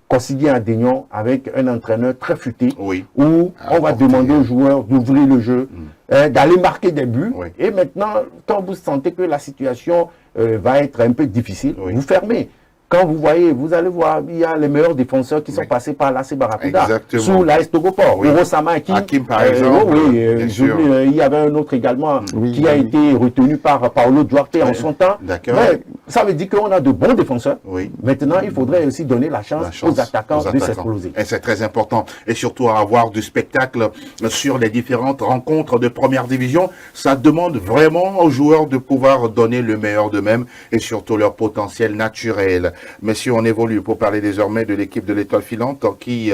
Consigné Adénion avec un entraîneur très futé, où on va demander aux joueurs d'ouvrir le jeu, d'aller marquer des buts. Et maintenant, quand vous sentez que la situation va être un peu difficile, vous fermez. Quand vous voyez, vous allez voir, il y a les meilleurs défenseurs qui sont passés par l'AC Barracuda. Sous l'AS Togopor. Urosama Hakim, par exemple. Il y avait un autre également qui a été retenu par Paolo Duarte en son temps. Mais ça veut dire qu'on a de bons défenseurs. Maintenant, il faudrait aussi donner la chance aux attaquants de s'exploser. Et c'est très important. Et surtout avoir du spectacle sur les différentes rencontres de première division. Ça demande vraiment aux joueurs de pouvoir donner le meilleur d'eux-mêmes et surtout leur potentiel naturel. Messieurs, on évolue pour parler désormais de l'équipe de l'Étoile filante qui,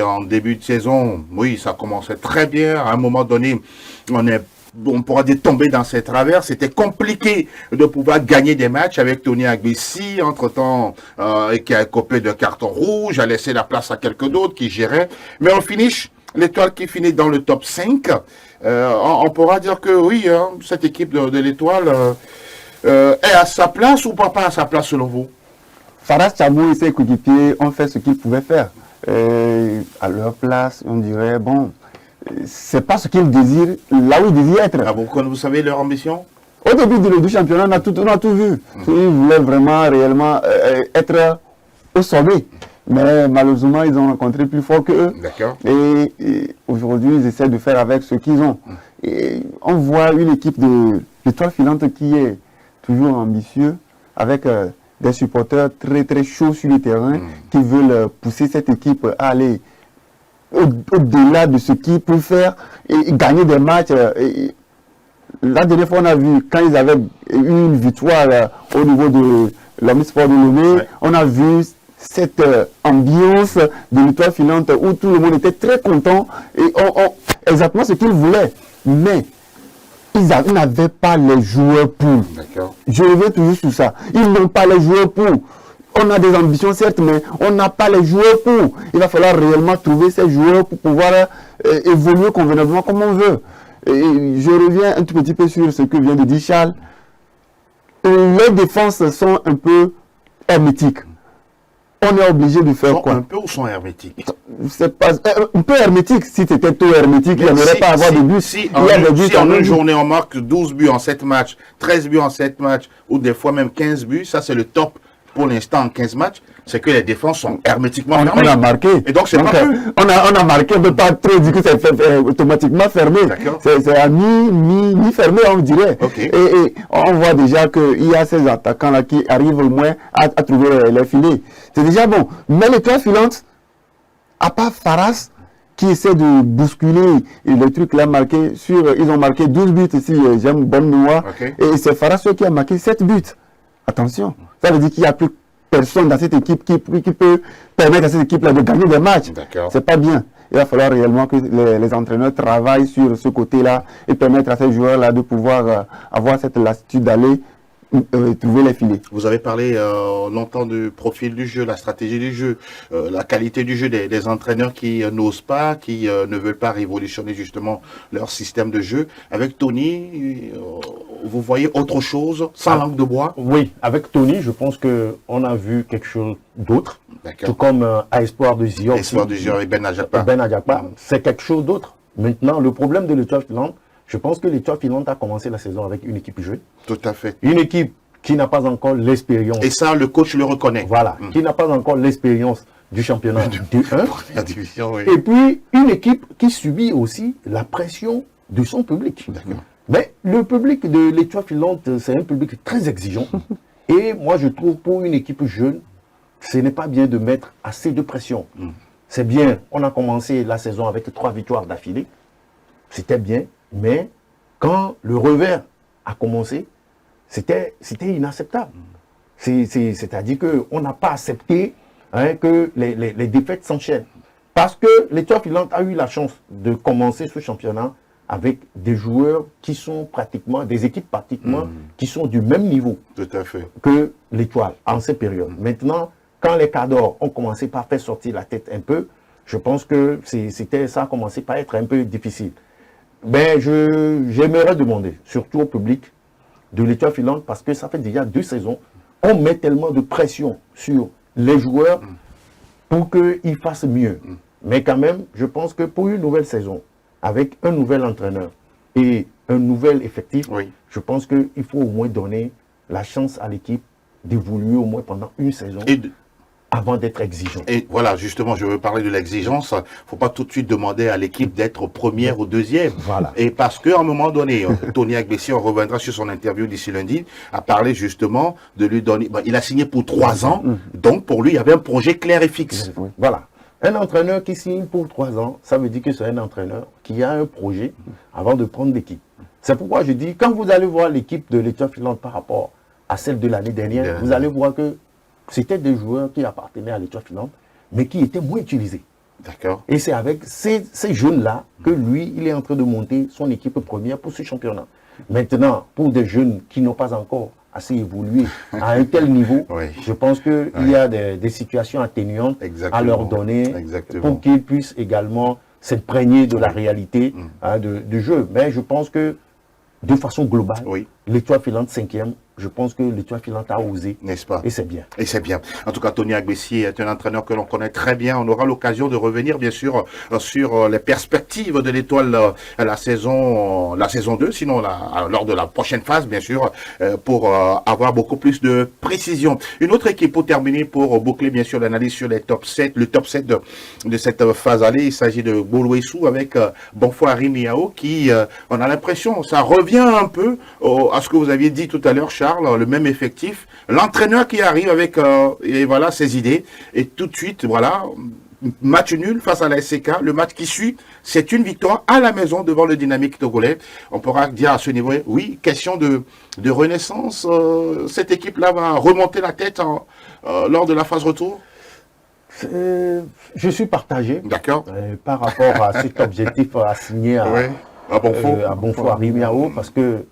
en début de saison, ça commençait très bien. À un moment donné, on pourra dire tomber dans ses travers. C'était compliqué de pouvoir gagner des matchs avec Tony Agbessi, entre-temps, qui a copé de carton rouge, a laissé la place à quelques d'autres qui géraient. Mais on finish, l'Étoile qui finit dans le top 5. On pourra dire que cette équipe de l'Étoile est à sa place ou pas à sa place selon vous? Faras Tchabou et ses coéquipiers ont fait ce qu'ils pouvaient faire. À leur place, on dirait, c'est pas ce qu'ils désirent, là où ils désirent être. Ah bon, vous savez leur ambition? Au début du championnat, on a tout vu. Ils voulaient vraiment, réellement être au sommet. Mais malheureusement, ils ont rencontré plus fort qu'eux. D'accord. Et aujourd'hui, ils essaient de faire avec ce qu'ils ont. Et on voit une équipe de l'Étoile filante qui est toujours ambitieux, avec des supporters très très chauds sur le terrain, qui veulent pousser cette équipe à aller au-delà de ce qu'ils peuvent faire et gagner des matchs. La dernière fois, on a vu, quand ils avaient eu une victoire au niveau de l'Omnisport de Lomé, on a vu cette ambiance de l'Étoile filante où tout le monde était très content et exactement ce qu'ils voulaient. Mais ils n'avaient pas les joueurs pour. Je reviens toujours sur ça. Ils n'ont pas les joueurs pour. On a des ambitions, certes, mais on n'a pas les joueurs pour. Il va falloir réellement trouver ces joueurs pour pouvoir évoluer convenablement comme on veut. Et je reviens un tout petit peu sur ce que vient de dire Charles. Les défenses sont un peu hermétiques. On est obligé de faire quoi? Un peu ou sont hermétiques? C'est pas un peu hermétique. Si c'était tout hermétique, il n'y aurait pas à avoir de buts. Si en une journée on marque 12 buts en 7 matchs, 13 buts en 7 matchs, ou des fois même 15 buts, ça c'est le top pour l'instant en 15 matchs, c'est que les défenses sont hermétiquement fermées. On a marqué. Et donc c'est pas peu. On a marqué, on ne peut pas trop dire que c'est automatiquement fermé. C'est à mi-fermé, on dirait. Okay. Et on voit déjà qu'il y a ces attaquants-là qui arrivent au moins à trouver les filets. C'est déjà bon. Mais l'étoile filante, à part Faras, qui essaie de bousculer les trucs là marqués ils ont marqué 12 buts ici, j'aime bonne mémoire. Okay. Et c'est Faras qui a marqué 7 buts. Attention, ça veut dire qu'il n'y a plus personne dans cette équipe qui peut permettre à cette équipe-là de gagner des matchs. C'est pas bien. Il va falloir réellement que les entraîneurs travaillent sur ce côté-là et permettre à ces joueurs-là de pouvoir avoir cette lassitude d'aller trouver les filets. Vous avez parlé longtemps du profil du jeu, la stratégie du jeu, la qualité du jeu des entraîneurs qui n'osent pas, qui ne veulent pas révolutionner justement leur système de jeu. Avec Tony, vous voyez autre chose, sans langue de bois? Oui, avec Tony, je pense qu'on a vu quelque chose d'autre. Tout comme à Espoir de Zion. Espoir de Zion et Ben Adjapa. C'est quelque chose d'autre. Maintenant, le problème de l'étoile filante, je pense que l'étoile filante a commencé la saison avec une équipe jeune. Tout à fait. Une équipe qui n'a pas encore l'expérience. Et ça, le coach le reconnaît. Voilà, qui n'a pas encore l'expérience du championnat de 1. Division, oui. Et puis, une équipe qui subit aussi la pression de son public. Mais le public de l'étoile filante, c'est un public très exigeant. Et moi, je trouve pour une équipe jeune, ce n'est pas bien de mettre assez de pression. C'est bien, on a commencé la saison avec 3 victoires d'affilée. C'était bien. Mais quand le revers a commencé, c'était inacceptable. C'est-à-dire qu'on n'a pas accepté que les défaites s'enchaînent. Parce que l'étoile filante a eu la chance de commencer ce championnat avec des joueurs qui sont pratiquement, des équipes pratiquement, qui sont du même niveau que l'étoile en ces périodes. Maintenant, quand les cadors ont commencé par faire sortir la tête un peu, je pense que ça a commencé par être un peu difficile. Ben, j'aimerais demander, surtout au public, de l'étoile filante, parce que ça fait déjà 2 saisons, on met tellement de pression sur les joueurs pour qu'ils fassent mieux. Mais quand même, je pense que pour une nouvelle saison, avec un nouvel entraîneur et un nouvel effectif, je pense qu'il faut au moins donner la chance à l'équipe d'évoluer au moins pendant une saison. Avant d'être exigeant. Et voilà, justement, je veux parler de l'exigence. Il ne faut pas tout de suite demander à l'équipe d'être première ou deuxième. Voilà. Et parce qu'à un moment donné, Tony Agbessi, on reviendra sur son interview d'ici lundi, a parlé justement de lui donner... il a signé pour 3 ans, donc pour lui, il y avait un projet clair et fixe. Voilà. Un entraîneur qui signe pour 3 ans, ça veut dire que c'est un entraîneur qui a un projet avant de prendre l'équipe. C'est pourquoi je dis, quand vous allez voir l'équipe de l'étoile filante par rapport à celle de l'année dernière, vous allez voir que c'était des joueurs qui appartenaient à l'étoile filante, mais qui étaient moins utilisés. D'accord. Et c'est avec ces jeunes-là que lui, il est en train de monter son équipe première pour ce championnat. Maintenant, pour des jeunes qui n'ont pas encore assez évolué à un tel niveau, je pense qu'il y a des situations atténuantes à leur donner pour qu'ils puissent également s'imprégner de la réalité du jeu. Mais je pense que, de façon globale, l'étoile filante 5e, je pense que l'étoile filante a osé. N'est-ce pas? Et c'est bien. Et c'est bien. En tout cas, Tony Agbessi est un entraîneur que l'on connaît très bien. On aura l'occasion de revenir, bien sûr, sur les perspectives de l'étoile à la saison 2, sinon lors de la prochaine phase, bien sûr, pour avoir beaucoup plus de précision. Une autre équipe pour terminer, pour boucler, bien sûr, l'analyse sur les top 7, le top 7 de cette phase allée. Il s'agit de Bolwesu avec Bonfoy Miao qui, on a l'impression, ça revient un peu à ce que vous aviez dit tout à l'heure, Charles, le même effectif, l'entraîneur qui arrive avec et voilà ses idées, et tout de suite, voilà, match nul face à la SCK, le match qui suit, c'est une victoire à la maison devant le Dynamique togolais. On pourra dire à ce niveau, oui, question de renaissance, cette équipe-là va remonter la tête lors de la phase retour. Je suis partagé par rapport à cet objectif assigné à Bonfoy Miao, parce que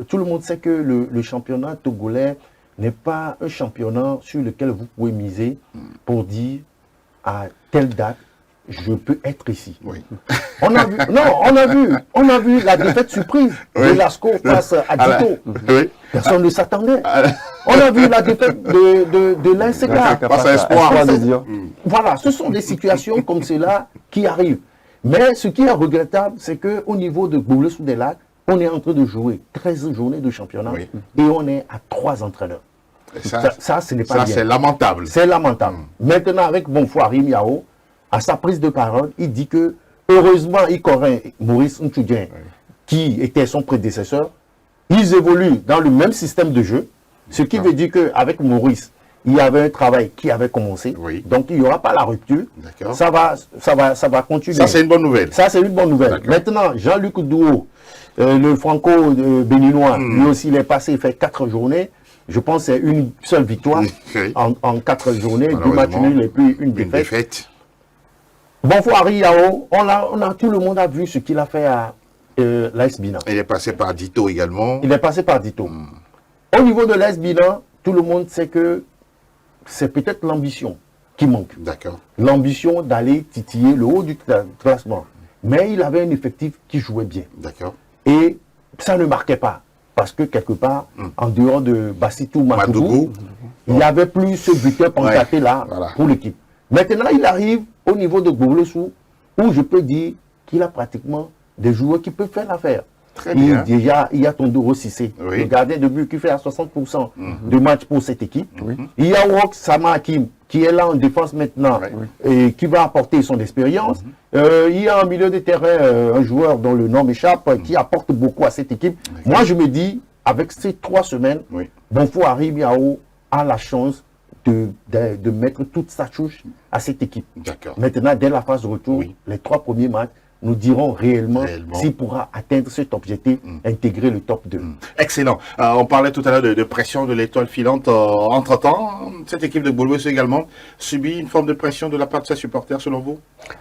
tout le monde sait que le championnat togolais n'est pas un championnat sur lequel vous pouvez miser pour dire à telle date, je peux être ici. Oui. On a vu, on a vu la défaite surprise de Lasco face à Dito. Oui. Personne ne s'attendait. On a vu la défaite de l'Inseca. Face à Espoir. Voilà, ce sont des situations comme cela qui arrivent. Mais ce qui est regrettable, c'est qu'au niveau de Boulay-sous-des-Lacs, on est en train de jouer 13 journées de championnat et on est à 3 entraîneurs. Ça, ce n'est pas bien. Ça, c'est lamentable. C'est lamentable. Maintenant, avec Bonfoy Miao, à sa prise de parole, il dit que, heureusement, Ikorin Maurice Nchoudien, qui était son prédécesseur, ils évoluent dans le même système de jeu, ce qui veut dire qu'avec Maurice, il y avait un travail qui avait commencé, donc il n'y aura pas la rupture, ça va continuer. Ça, c'est une bonne nouvelle. Ça, c'est une bonne nouvelle. Maintenant, Jean-Luc Douot, le franco-béninois, lui aussi, il est passé, il fait 4 journées. Je pense que c'est une seule victoire en 4 journées, 2 matchs nuls et puis une défaite. Bonfoy Yao, tout le monde a vu ce qu'il a fait à l'AS Bina. Il est passé par Dito également. Il est passé par Dito. Au niveau de l'AS Bina, tout le monde sait que c'est peut-être l'ambition qui manque. D'accord. L'ambition d'aller titiller le haut du classement. Mais il avait un effectif qui jouait bien. D'accord. Et ça ne marquait pas. Parce que quelque part, en dehors de Bassitou Madougou, il n'y avait plus ce buteur pancaté là pour l'équipe. Maintenant, il arrive au niveau de Boulay-sous, où je peux dire qu'il a pratiquement des joueurs qui peuvent faire l'affaire. Très bien. Déjà, il y a Tondoro Cissé, le gardien de but qui fait à 60% de matchs pour cette équipe. Il y a Wok Sama Hakim, qui est là en défense maintenant, et qui va apporter son expérience. Il y a en milieu de terrain un joueur dont le nom m'échappe, qui apporte beaucoup à cette équipe. Moi, je me dis, avec ces 3 semaines, Bonfoy Miao a la chance de mettre toute sa touche à cette équipe. Maintenant, dès la phase de retour, les 3 premiers matchs, nous dirons réellement s'il pourra atteindre cet objectif, intégrer le top 2. Excellent. On parlait tout à l'heure de pression de l'étoile filante. Entre-temps, cette équipe de Boulay également subit une forme de pression de la part de ses supporters, selon vous?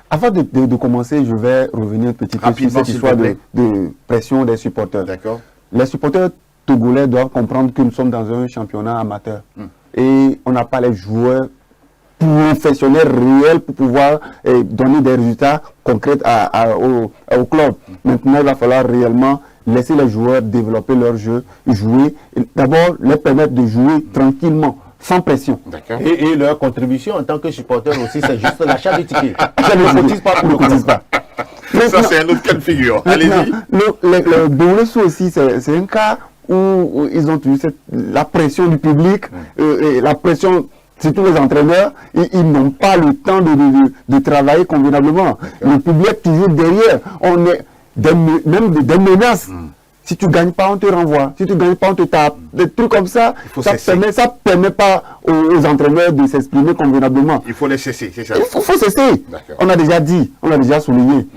Avant de commencer, je vais revenir un petit peu sur cette histoire de pression des supporters. D'accord. Les supporters togolais doivent comprendre que nous sommes dans un championnat amateur. Et on n'a pas les joueurs professionnels réels pour pouvoir donner des résultats concrets au club. Maintenant, il va falloir réellement laisser les joueurs développer leur jeu, jouer. D'abord, les permettre de jouer tranquillement, sans pression. Et leur contribution en tant que supporter aussi, c'est juste l'achat du ticket. Ça ne cotise pas pour le club. Ça, c'est un autre cas de figure. Allez-y. Le Boulay aussi, c'est un cas où ils ont eu la pression du public, et la pression, surtout les entraîneurs, ils n'ont pas le temps de travailler convenablement. Le public toujours derrière. On est même des menaces. Si tu ne gagnes pas, on te renvoie. Si tu ne gagnes pas, on te tape. Des trucs comme ça, ça ne permet pas aux entraîneurs de s'exprimer convenablement. Il faut les cesser, c'est ça? Il faut cesser. On a déjà dit, on a déjà souligné.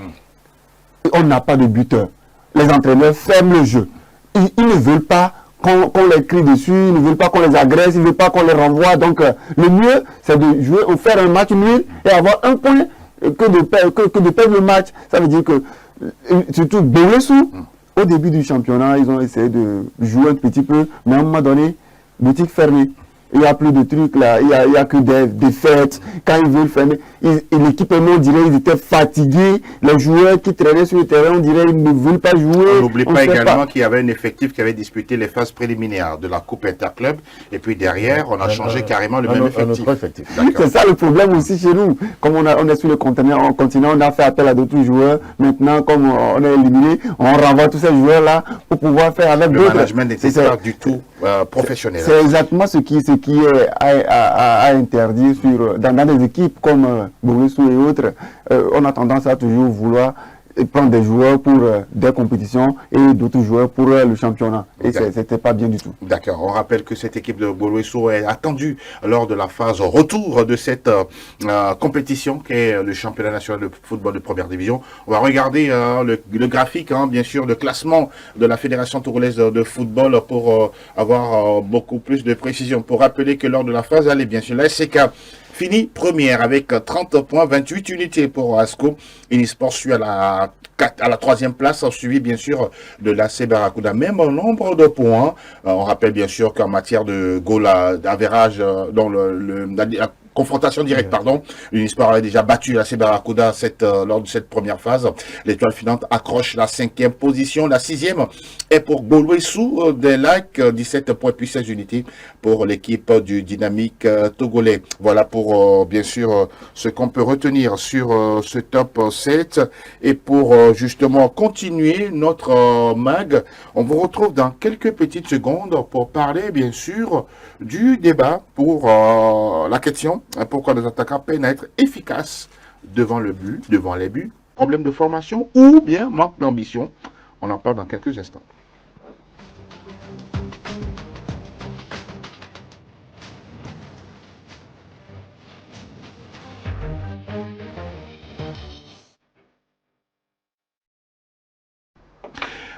On n'a pas de buteur. Les entraîneurs ferment le jeu. Ils ne veulent pas qu'on les crie dessus, ils ne veulent pas qu'on les agresse, ils ne veulent pas qu'on les renvoie. Donc, le mieux, c'est de jouer, faire un match nul et avoir un point que de perdre le match. Ça veut dire que, surtout Boulay-sous, au début du championnat, ils ont essayé de jouer un petit peu, mais à un moment donné, boutique fermée. Il n'y a plus de trucs là, il n'y a que des fêtes. Quand ils veulent fermer, l'équipe, on dirait qu'ils étaient fatigués. Les joueurs qui traînaient sur le terrain, on dirait qu'ils ne veulent pas jouer. On n'oublie pas également qu'il y avait un effectif qui avait disputé les phases préliminaires de la Coupe Interclub. Et puis derrière, on a changé carrément le même effectif. C'est ça le problème aussi chez nous. Comme on est sur le continent, on a fait appel à d'autres joueurs. Maintenant, comme on est éliminé, on renvoie tous ces joueurs-là pour pouvoir faire avec d'autres. Le management n'était pas du tout professionnel. C'est exactement ce qui est à interdire dans des équipes comme Boulay-sous et autres. On a tendance à toujours vouloir prendre des joueurs pour des compétitions et d'autres joueurs pour le championnat. Et c'était pas bien du tout. D'accord. On rappelle que cette équipe de Boulay-sous est attendue lors de la phase retour de cette compétition qui est le championnat national de football de première division. On va regarder le graphique, bien sûr, le classement de la Fédération togolaise de football pour avoir beaucoup plus de précision. Pour rappeler que lors de la phase aller, bien sûr, la SCK Fini première avec 30 points, 28 unités pour ASCO. Unisport suit à la troisième place, suivi bien sûr de l'AC Barracuda. Même en nombre de points, on rappelle bien sûr qu'en matière de goal d'average dans la confrontation directe, pardon. L'Unisport avait déjà battu la Barracuda lors de cette première phase. L'Étoile filante accroche la 5e position. La 6e est pour Golwe-Sous des Lacs, 17 points puis 16 unités pour l'équipe du Dynamique togolais. Voilà pour bien sûr ce qu'on peut retenir sur ce top 7. Et pour justement continuer notre mag, on vous retrouve dans quelques petites secondes pour parler bien sûr du débat pour la question pourquoi les attaquants peinent à être efficaces devant les buts, problème de formation ou bien manque d'ambition. On en parle dans quelques instants.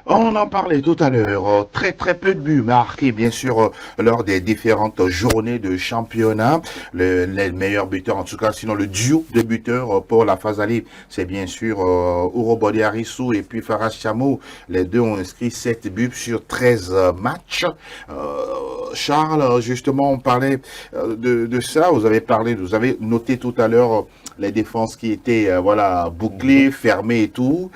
On en parlait tout à l'heure, très peu de buts marqués bien sûr lors des différentes journées de championnat. Les meilleurs buteurs en tout cas, sinon le duo de buteurs pour la phase aller, c'est bien sûr Urobode Arissou et puis Faras Chamo. Les deux ont inscrit 7 buts sur 13 matchs. Charles, justement on parlait de ça, vous avez noté tout à l'heure les défenses qui étaient bouclées, fermées et tout.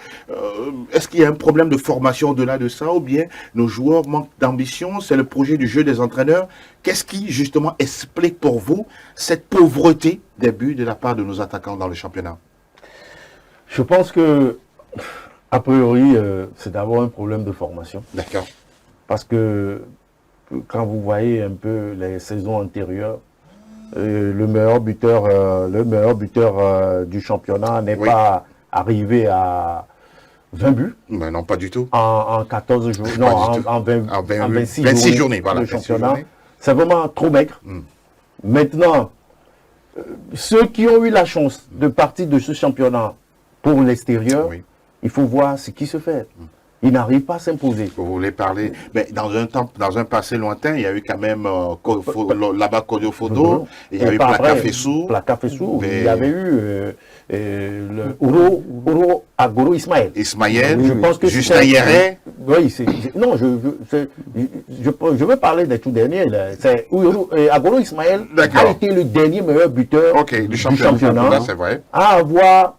Est-ce qu'il y a un problème de formation au-delà de ça, ou bien nos joueurs manquent d'ambition? C'est le projet du jeu des entraîneurs. Qu'est-ce qui justement explique pour vous cette pauvreté des buts de la part de nos attaquants dans le championnat? Je pense que, a priori, c'est d'abord un problème de formation. D'accord. Parce que quand vous voyez un peu les saisons antérieures, le meilleur buteur du championnat n'est pas arrivé à 20 buts. Mais non, pas du tout. En 14 jours. Non, en 26 journées. Voilà, le championnat. C'est vraiment trop maigre. Maintenant, ceux qui ont eu la chance de partir de ce championnat pour l'extérieur, il faut voir ce qui se fait. Ils n'arrivent pas à s'imposer. Vous voulez parler, mais dans un passé lointain, il y a eu quand même là-bas Kodio Fodo, il y a eu Plaka Fessou. Il y avait eu Uro Agoro Ismaël. Je pense que Justin Yéré. Oui, non, je veux parler des tout derniers. Agoro Ismaël a été le dernier meilleur buteur du championnat, c'est vrai, à avoir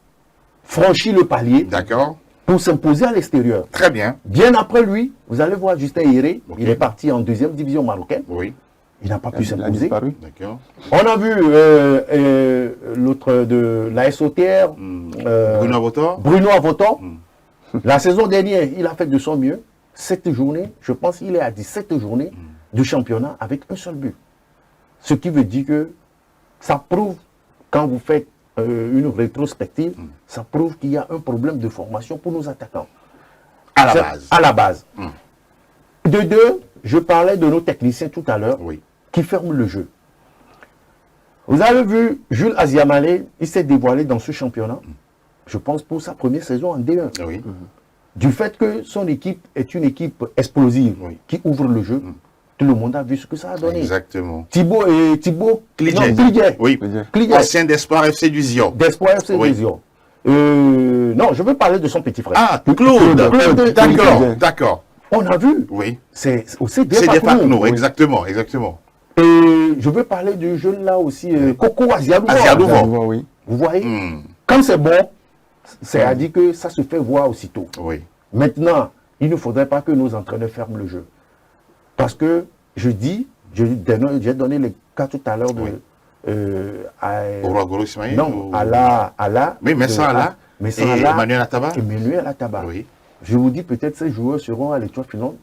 franchi le palier. D'accord. Pour s'imposer à l'extérieur. Très bien. Bien après lui, vous allez voir Justin Yéré, il est parti en 2e division marocaine. Oui. Il n'a pas pu s'imposer. D'accord. On a vu l'autre de la SOTR, Bruno Avotor. La saison dernière, il a fait de son mieux. 7 journées, je pense qu'il est à 17 journées de championnat avec un seul but. Ce qui veut dire que ça prouve, quand vous faites une rétrospective, ça prouve qu'il y a un problème de formation pour nos attaquants. À la base. De deux, je parlais de nos techniciens tout à l'heure qui ferment le jeu. Vous avez vu, Jules Aziamale, il s'est dévoilé dans ce championnat, je pense pour sa première saison en D1. Du fait que son équipe est une équipe explosive qui ouvre le jeu, tout le monde a vu ce que ça a donné. Exactement. Thibaut Klidier. Oui. Ancien d'Espoir FC du Zion. D'Espoir FC du Zion. Non, je veux parler de son petit frère. Ah, Claude. D'accord. On a vu. Oui. C'est des Fakno, exactement. Et je veux parler du jeune là aussi, Coco Aziadouvo. Oui. Vous voyez, quand c'est bon, c'est à dire que ça se fait voir aussitôt. Oui. Maintenant, il ne faudrait pas que nos entraîneurs ferment le jeu. Parce que j'ai donné les cas tout à l'heure de... Allah. Oui, Messa Emmanuel Ataba. Oui. Je vous dis, peut-être ces joueurs seront à l'étoile finale,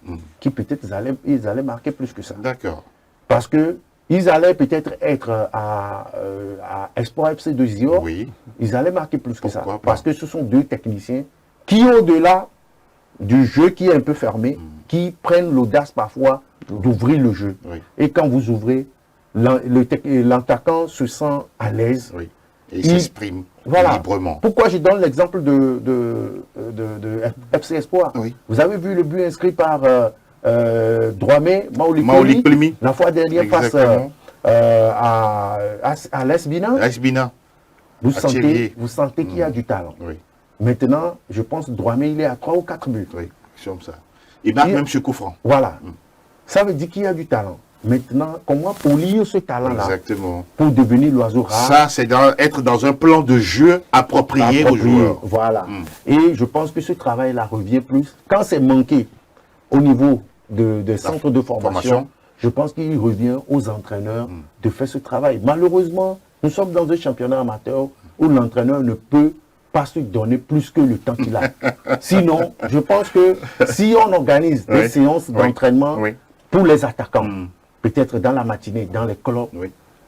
qui peut-être ils allaient marquer plus que ça. D'accord. Parce que ils allaient peut-être être à Espoir FC de Zion, ils allaient marquer plus que ça. Parce que ce sont deux techniciens qui, au-delà du jeu qui est un peu fermé, qui prennent l'audace parfois d'ouvrir le jeu. Et quand vous ouvrez, l'attaquant se sent à l'aise. Et il s'exprime librement. Pourquoi je donne l'exemple de FC Espoir. Vous avez vu le but inscrit par Drouamé Maouli Klimi la fois dernière à l'Esbina, Bina. vous Thierry. sentez qu'il y a du talent. Oui, Maintenant, je pense Dramé, il est à 3 ou 4 buts. oui, c'est comme ça. Il marque même sur coup franc. Voilà. Ça veut dire qu'il y a du talent. Maintenant, comment polir ce talent-là Exactement. pour devenir l'oiseau rare? Ça, c'est être dans un plan de jeu approprié aux joueurs. Voilà. Et je pense que ce travail-là revient plus. Quand c'est manqué au niveau des centres de formation, je pense qu'il revient aux entraîneurs de faire ce travail. Malheureusement, nous sommes dans un championnat amateur où l'entraîneur ne peut pas se donner plus que le temps qu'il a. Sinon, je pense que si on organise des séances d'entraînement pour les attaquants, peut-être dans la matinée, dans les clubs,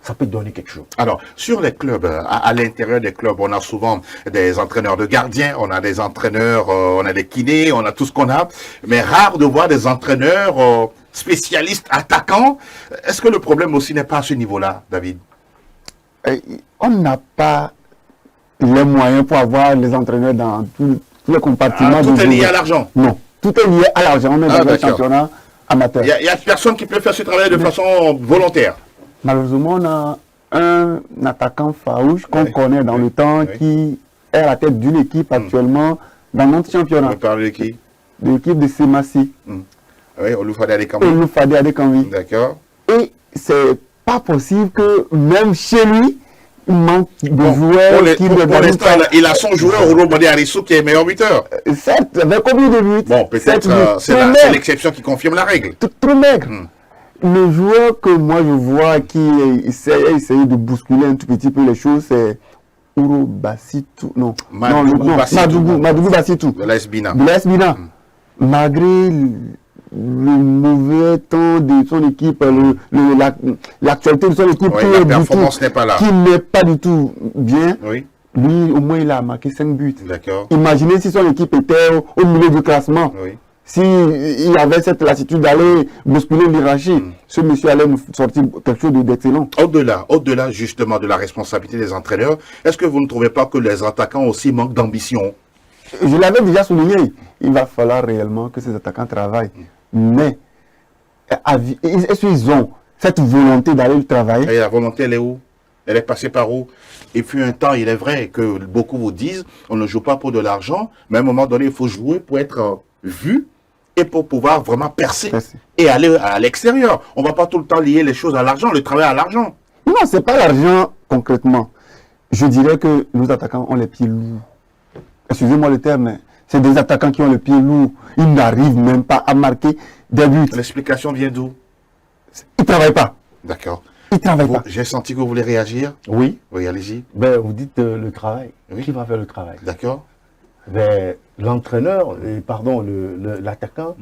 ça peut donner quelque chose. Alors, sur les clubs, à l'intérieur des clubs, on a souvent des entraîneurs de gardiens, on a des entraîneurs, on a des kinés, on a tout ce qu'on a, mais rare de voir des entraîneurs spécialistes attaquants. Est-ce que le problème aussi n'est pas à ce niveau-là, David? On n'a pas les moyens pour avoir les entraîneurs dans tous les compartiments. Tout est lié à l'argent? Non, tout est lié à l'argent. On est dans un championnat amateur. Il n'y a personne qui peut faire ce travail de façon volontaire? Malheureusement, on a un attaquant farouche qu'on connaît dans le temps qui est à la tête d'une équipe actuellement dans notre championnat. On parle de qui? De l'équipe de Semassi. Oui, Oloufade Adekambi. Oloufade Adekambi. D'accord. Et c'est pas possible que même chez lui, il manque de joueurs qui pour l'instant, il a son joueur, Oloufade Arissou, qui est meilleur buteur. Certes, avec combien de buts? Bon, peut-être c'est l'exception qui confirme la règle. Trop maigre. Le joueur que moi je vois qui essaye de bousculer un tout petit peu les choses, c'est Ouro Bassitou. Non, Madougou Bassitou. De l'AS Bina. De l'AS Bina. Malgré le mauvais temps de son équipe, l'actualité de son équipe la performance n'est pas là. Qui n'est pas du tout bien. Oui. Lui, au moins, il a marqué 5 buts. D'accord. Imaginez si son équipe était au milieu du classement. Oui. S'il avait cette lassitude d'aller bousculer l'hierarchie, ce monsieur allait nous sortir quelque chose d'excellent. Au-delà justement de la responsabilité des entraîneurs, est-ce que vous ne trouvez pas que les attaquants aussi manquent d'ambition? Je l'avais déjà souligné. Il va falloir réellement que ces attaquants travaillent. Mais, est-ce qu'ils ont cette volonté d'aller travailler? Et la volonté, elle est où? Elle est passée par où? Et puis un temps, il est vrai que beaucoup vous disent, on ne joue pas pour de l'argent, mais à un moment donné, il faut jouer pour être vu et pour pouvoir vraiment percer et aller à l'extérieur. On ne va pas tout le temps lier les choses à l'argent, le travail à l'argent. Non, ce n'est pas l'argent concrètement. Je dirais que nos attaquants ont les pieds lourds. Excusez-moi le terme, mais c'est des attaquants qui ont les pieds lourds. Ils n'arrivent même pas à marquer des buts. L'explication vient d'où? Ils ne travaillent pas. D'accord. Ils ne travaillent pas. J'ai senti que vous voulez réagir. Oui. Oui, allez-y. Ben, vous dites le travail. Oui. Qui va faire le travail? D'accord. Ben, l'entraîneur, pardon, l'attaquant,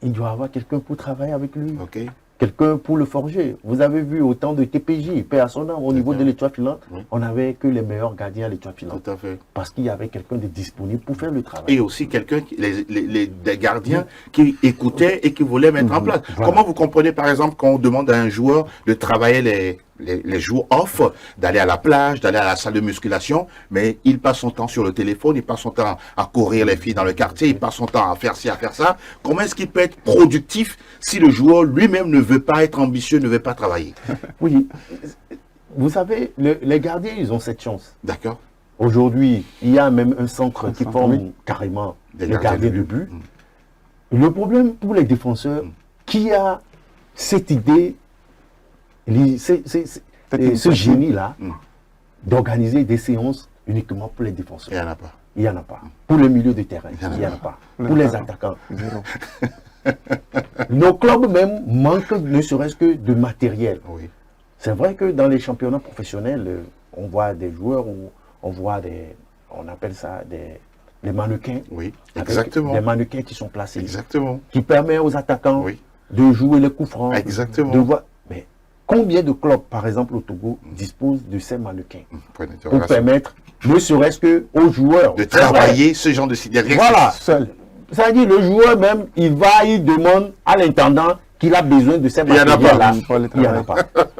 il doit avoir quelqu'un pour travailler avec lui. Ok. Quelqu'un pour le forger. Vous avez vu autant de TPJ, paix à son âme, au niveau de l'Étoile filante, on n'avait que les meilleurs gardiens à l'Étoile filante. Tout à fait. Parce qu'il y avait quelqu'un de disponible pour faire le travail. Et aussi quelqu'un, des gardiens qui écoutaient et qui voulaient mettre en place. Voilà. Comment vous comprenez par exemple quand on demande à un joueur de travailler les jours off, d'aller à la plage, d'aller à la salle de musculation, mais il passe son temps sur le téléphone, il passe son temps à courir les filles dans le quartier, il passe son temps à faire ci, à faire ça. Comment est-ce qu'il peut être productif si le joueur lui-même ne veut pas être ambitieux, ne veut pas travailler? Oui, vous savez, les gardiens, ils ont cette chance. D'accord. Aujourd'hui, il y a même un centre qui forme carrément les gardiens de but. Le problème pour les défenseurs, qui a cette idée, ce génie-là, d'organiser des séances uniquement pour les défenseurs. Il n'y en a pas. Il n'y en a pas. Pour le milieu de terrain, il n'y en a pas. Pour les attaquants. Nos clubs même manquent ne serait-ce que de matériel. Oui. C'est vrai que dans les championnats professionnels, on voit des joueurs où on voit on appelle ça des mannequins. Oui, exactement. Des mannequins qui sont placés. Exactement. Qui permettent aux attaquants de jouer les coups francs. Exactement. Mais combien de clubs, par exemple au Togo, disposent de ces mannequins pour permettre, ne serait-ce que aux joueurs de travailler ce genre de sidérés. Voilà. Seul. Ça veut dire le joueur même, il demande à l'intendant qu'il a besoin de ces matériels-là. Il n'y en a pas.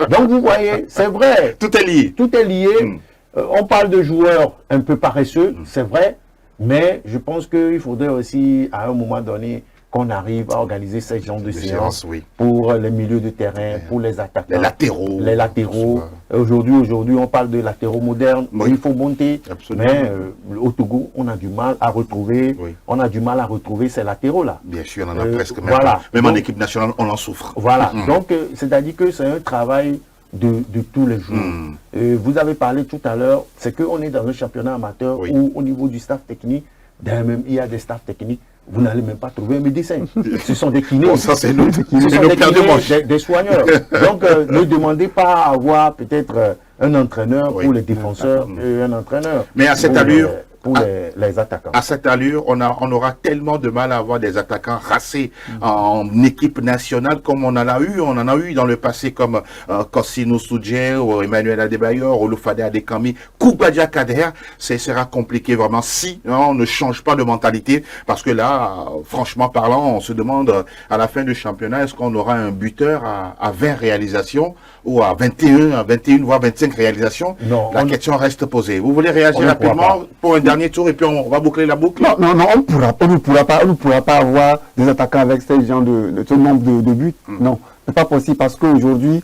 Donc vous voyez, c'est vrai. Tout est lié. Tout est lié. On parle de joueurs un peu paresseux, c'est vrai, mais je pense qu'il faudrait aussi, à un moment donné, qu'on arrive à organiser ce genre de séances oui. pour les milieux de terrain, pour les attaquants. Les latéraux. Aujourd'hui, on parle de latéraux modernes. Oui. Il faut monter. Absolument. Mais au Togo, on a du mal à retrouver, ces latéraux-là. Bien sûr, on en a presque. Voilà. Même en équipe nationale, on en souffre. Voilà. Donc, c'est-à-dire que c'est un travail de tous les jours. Vous avez parlé tout à l'heure, c'est qu'on est dans un championnat amateur où au niveau du staff technique, même il y a des staffs techniques, vous n'allez même pas trouver un médecin. Ce sont des kinés. Bon, ça c'est nous. Ce sont des soigneurs. Donc ne demandez pas à avoir peut-être un entraîneur pour les défenseurs et un entraîneur mais à cette allure, pour les attaquants. À cette allure, on aura tellement de mal à avoir des attaquants racés en équipe nationale comme on en a eu dans le passé comme Kossino Soudje ou Emmanuel Adebayor ou Lufade Adekami, Koubadia Kader. Ce sera compliqué vraiment si on ne change pas de mentalité parce que là, franchement parlant, on se demande à la fin du championnat, est-ce qu'on aura un buteur à 20 réalisations ou à 21 voire 25 réalisations? Non, la question reste posée. Vous voulez réagir rapidement pour un dernier tour et puis on va boucler la boucle? Non, on ne pourra pas avoir des attaquants avec ce genre ce nombre de buts. Non, c'est pas possible parce qu'aujourd'hui,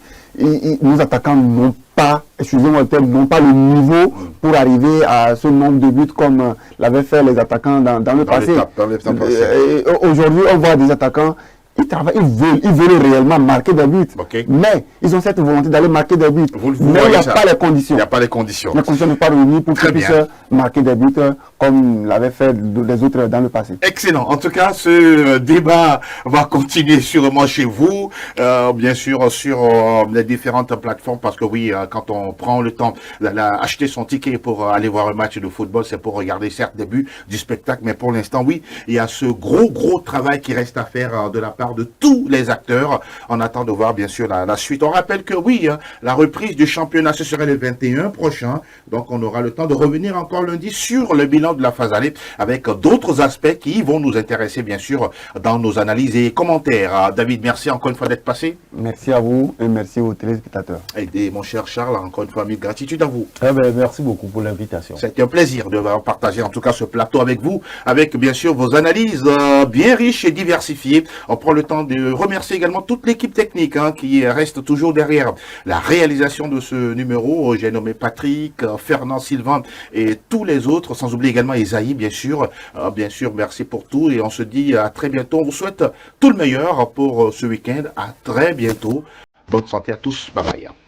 nos attaquants n'ont pas, excusez-moi le terme, n'ont pas le niveau pour arriver à ce nombre de buts comme l'avaient fait les attaquants dans le passé. Aujourd'hui, on voit des attaquants. Ils travaillent, ils veulent réellement marquer des buts. Mais ils ont cette volonté d'aller marquer des buts. Mais il n'y a pas les conditions. Il n'y a pas les conditions. Les conditions ne sont pas réunies pour qu'ils puissent marquer des buts comme l'avaient fait les autres dans le passé. Excellent. En tout cas, ce débat va continuer sûrement chez vous, bien sûr sur les différentes plateformes, parce que oui, quand on prend le temps d'acheter son ticket pour aller voir un match de football, c'est pour regarder certes des buts du spectacle, mais pour l'instant, oui, il y a ce gros travail qui reste à faire de la part de tous les acteurs. On attend de voir bien sûr la suite. On rappelle que oui, la reprise du championnat, ce serait le 21 prochain. Donc on aura le temps de revenir encore lundi sur le bilan de la phase aller avec d'autres aspects qui vont nous intéresser bien sûr dans nos analyses et commentaires. David, merci encore une fois d'être passé. Merci à vous et merci aux téléspectateurs. Et mon cher Charles, encore une fois, mille gratitude à vous. Merci beaucoup pour l'invitation. C'était un plaisir de partager en tout cas ce plateau avec vous, avec bien sûr vos analyses bien riches et diversifiées. On prend le temps de remercier également toute l'équipe technique qui reste toujours derrière la réalisation de ce numéro. J'ai nommé Patrick, Fernand, Sylvain et tous les autres, sans oublier également Isaïe, bien sûr. Bien sûr, merci pour tout et on se dit à très bientôt. On vous souhaite tout le meilleur pour ce week-end. À très bientôt. Bonne santé à tous. Bye bye.